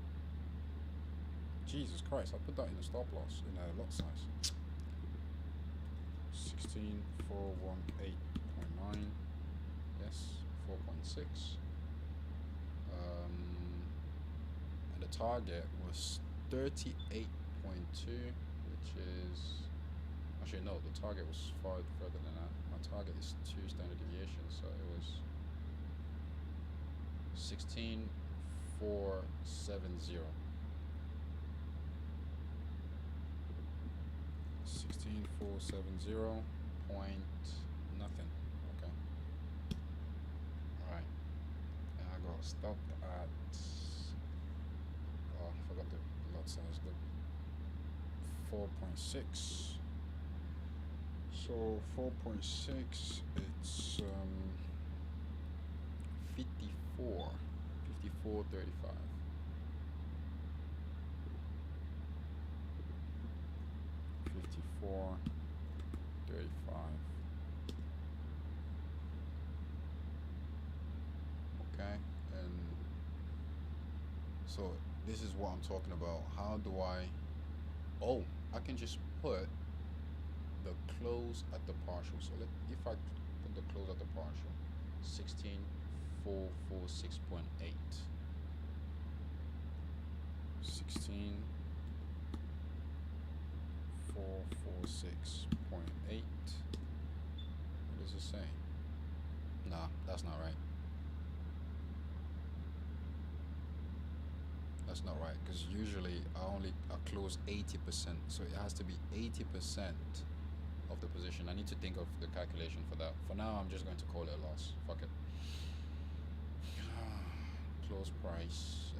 Jesus Christ, I put that in the stop loss in a lot size. 16418.9. Yes, 4.6. And the target was 38.2, which is actually no, the target was far further than that. My target is 2 standard deviations, so it was 16470. 16470 point nothing. Okay. Alright. And I got stopped at, oh, I forgot the lot size, the 4.6. So 4.6, it's 54.35. 54.35. Okay, and so this is what I'm talking about. How do I? Oh, I can just put the close at the partial. So if I put the close at the partial, 16446.8. 16446.8. What does it say? Nah, that's not right. That's not right, because usually I close 80%, so it has to be 80% of the position. I need to think of the calculation for that. For now, I'm just going to call it a loss. Fuck it. Close price.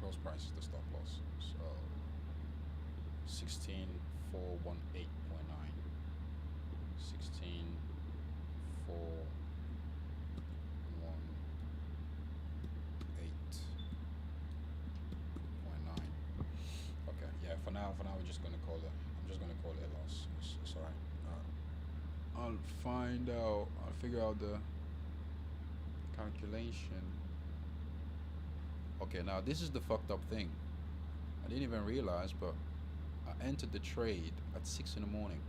Close price is the stop loss. So 16418.9. 16418.9. Okay, yeah. For now, we're just gonna call it. I'm just gonna call it a loss. It's all right. I'll find out. I'll figure out the calculation. Okay, now this is the fucked up thing. I didn't even realize, but I entered the trade at 6 in the morning.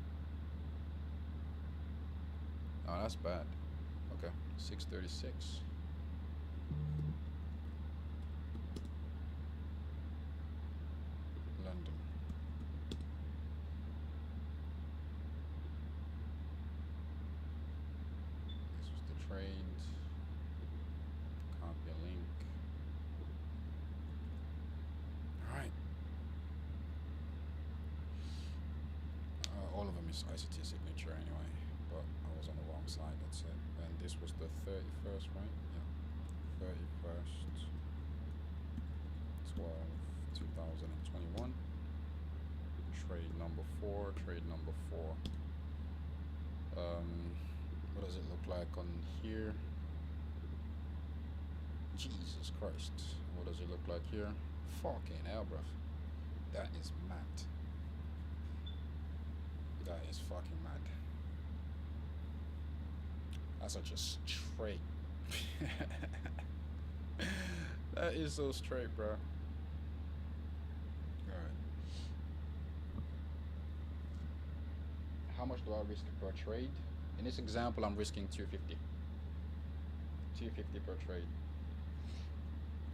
Oh, that's bad. Okay, 6:36. London. This was the trade. Copy a link. All right. All of them is ICT signature anyway, but I was on the wrong side. That's it. And this was the 31st, right? Yeah. 31st, 12, 2021. Trade number 4. Trade number 4. What does it look like on here? Jesus Christ. What does it look like here? Fucking hell, bruv. That is mad. That is fucking mad. That's such a straight. That is so straight, bro. Alright. How much do I risk per trade? In this example, I'm risking 250. 250 per trade.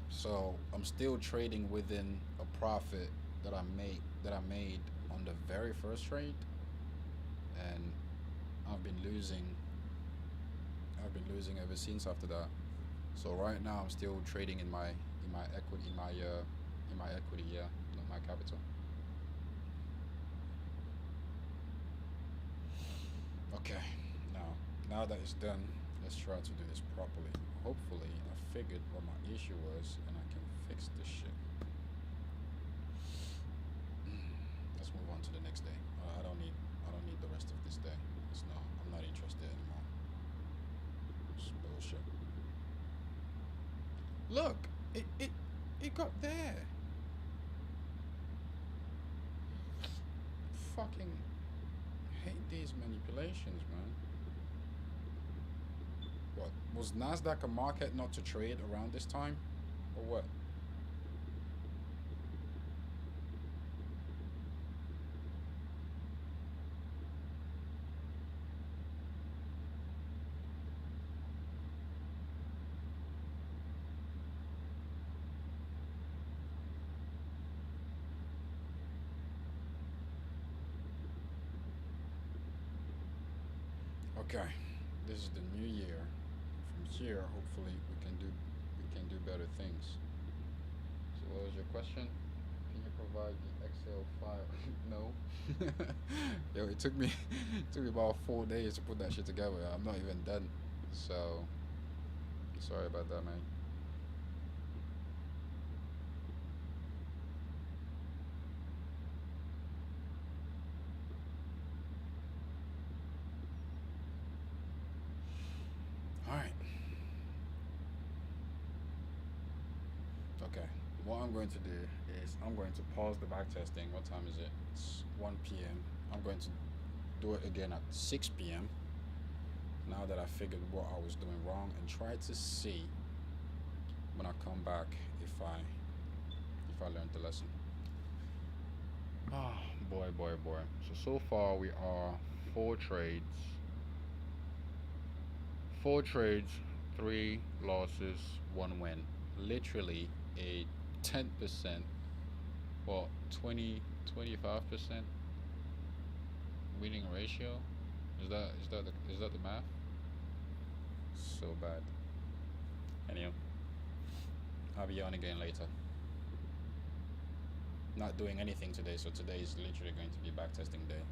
So I'm still trading within a profit that I made on the very first trade, and I've been losing ever since after that. So right now I'm still trading in my equity, yeah, not my capital. Okay, now that it's done, let's try to do this properly. Hopefully I figured what my issue was and I can fix this shit. Let's move on to the next day. I don't need the rest of this day. I'm not interested anymore. It's bullshit. Look, it got there. Fucking hate these manipulations, man. What was Nasdaq a market not to trade around this time, or what? Okay, this is the new year. From here, hopefully, we can do better things. So, what was your question? Can you provide the Excel file? No. Yo, it took me about 4 days to put that shit together. I'm not even done. So, sorry about that, man. All right. Okay. What I'm going to do is I'm going to pause the back testing. What time is it? It's 1 p.m. I'm going to do it again at 6 p.m. Now that I figured what I was doing wrong, and try to see when I come back if I learned the lesson. Oh boy, boy, boy. So far we are four trades, 3 losses, 1 win. Literally a 10%, well, 25% winning ratio. Is that the math? So bad. Anyhow, I'll be on again later. Not doing anything today, so today is literally going to be backtesting day.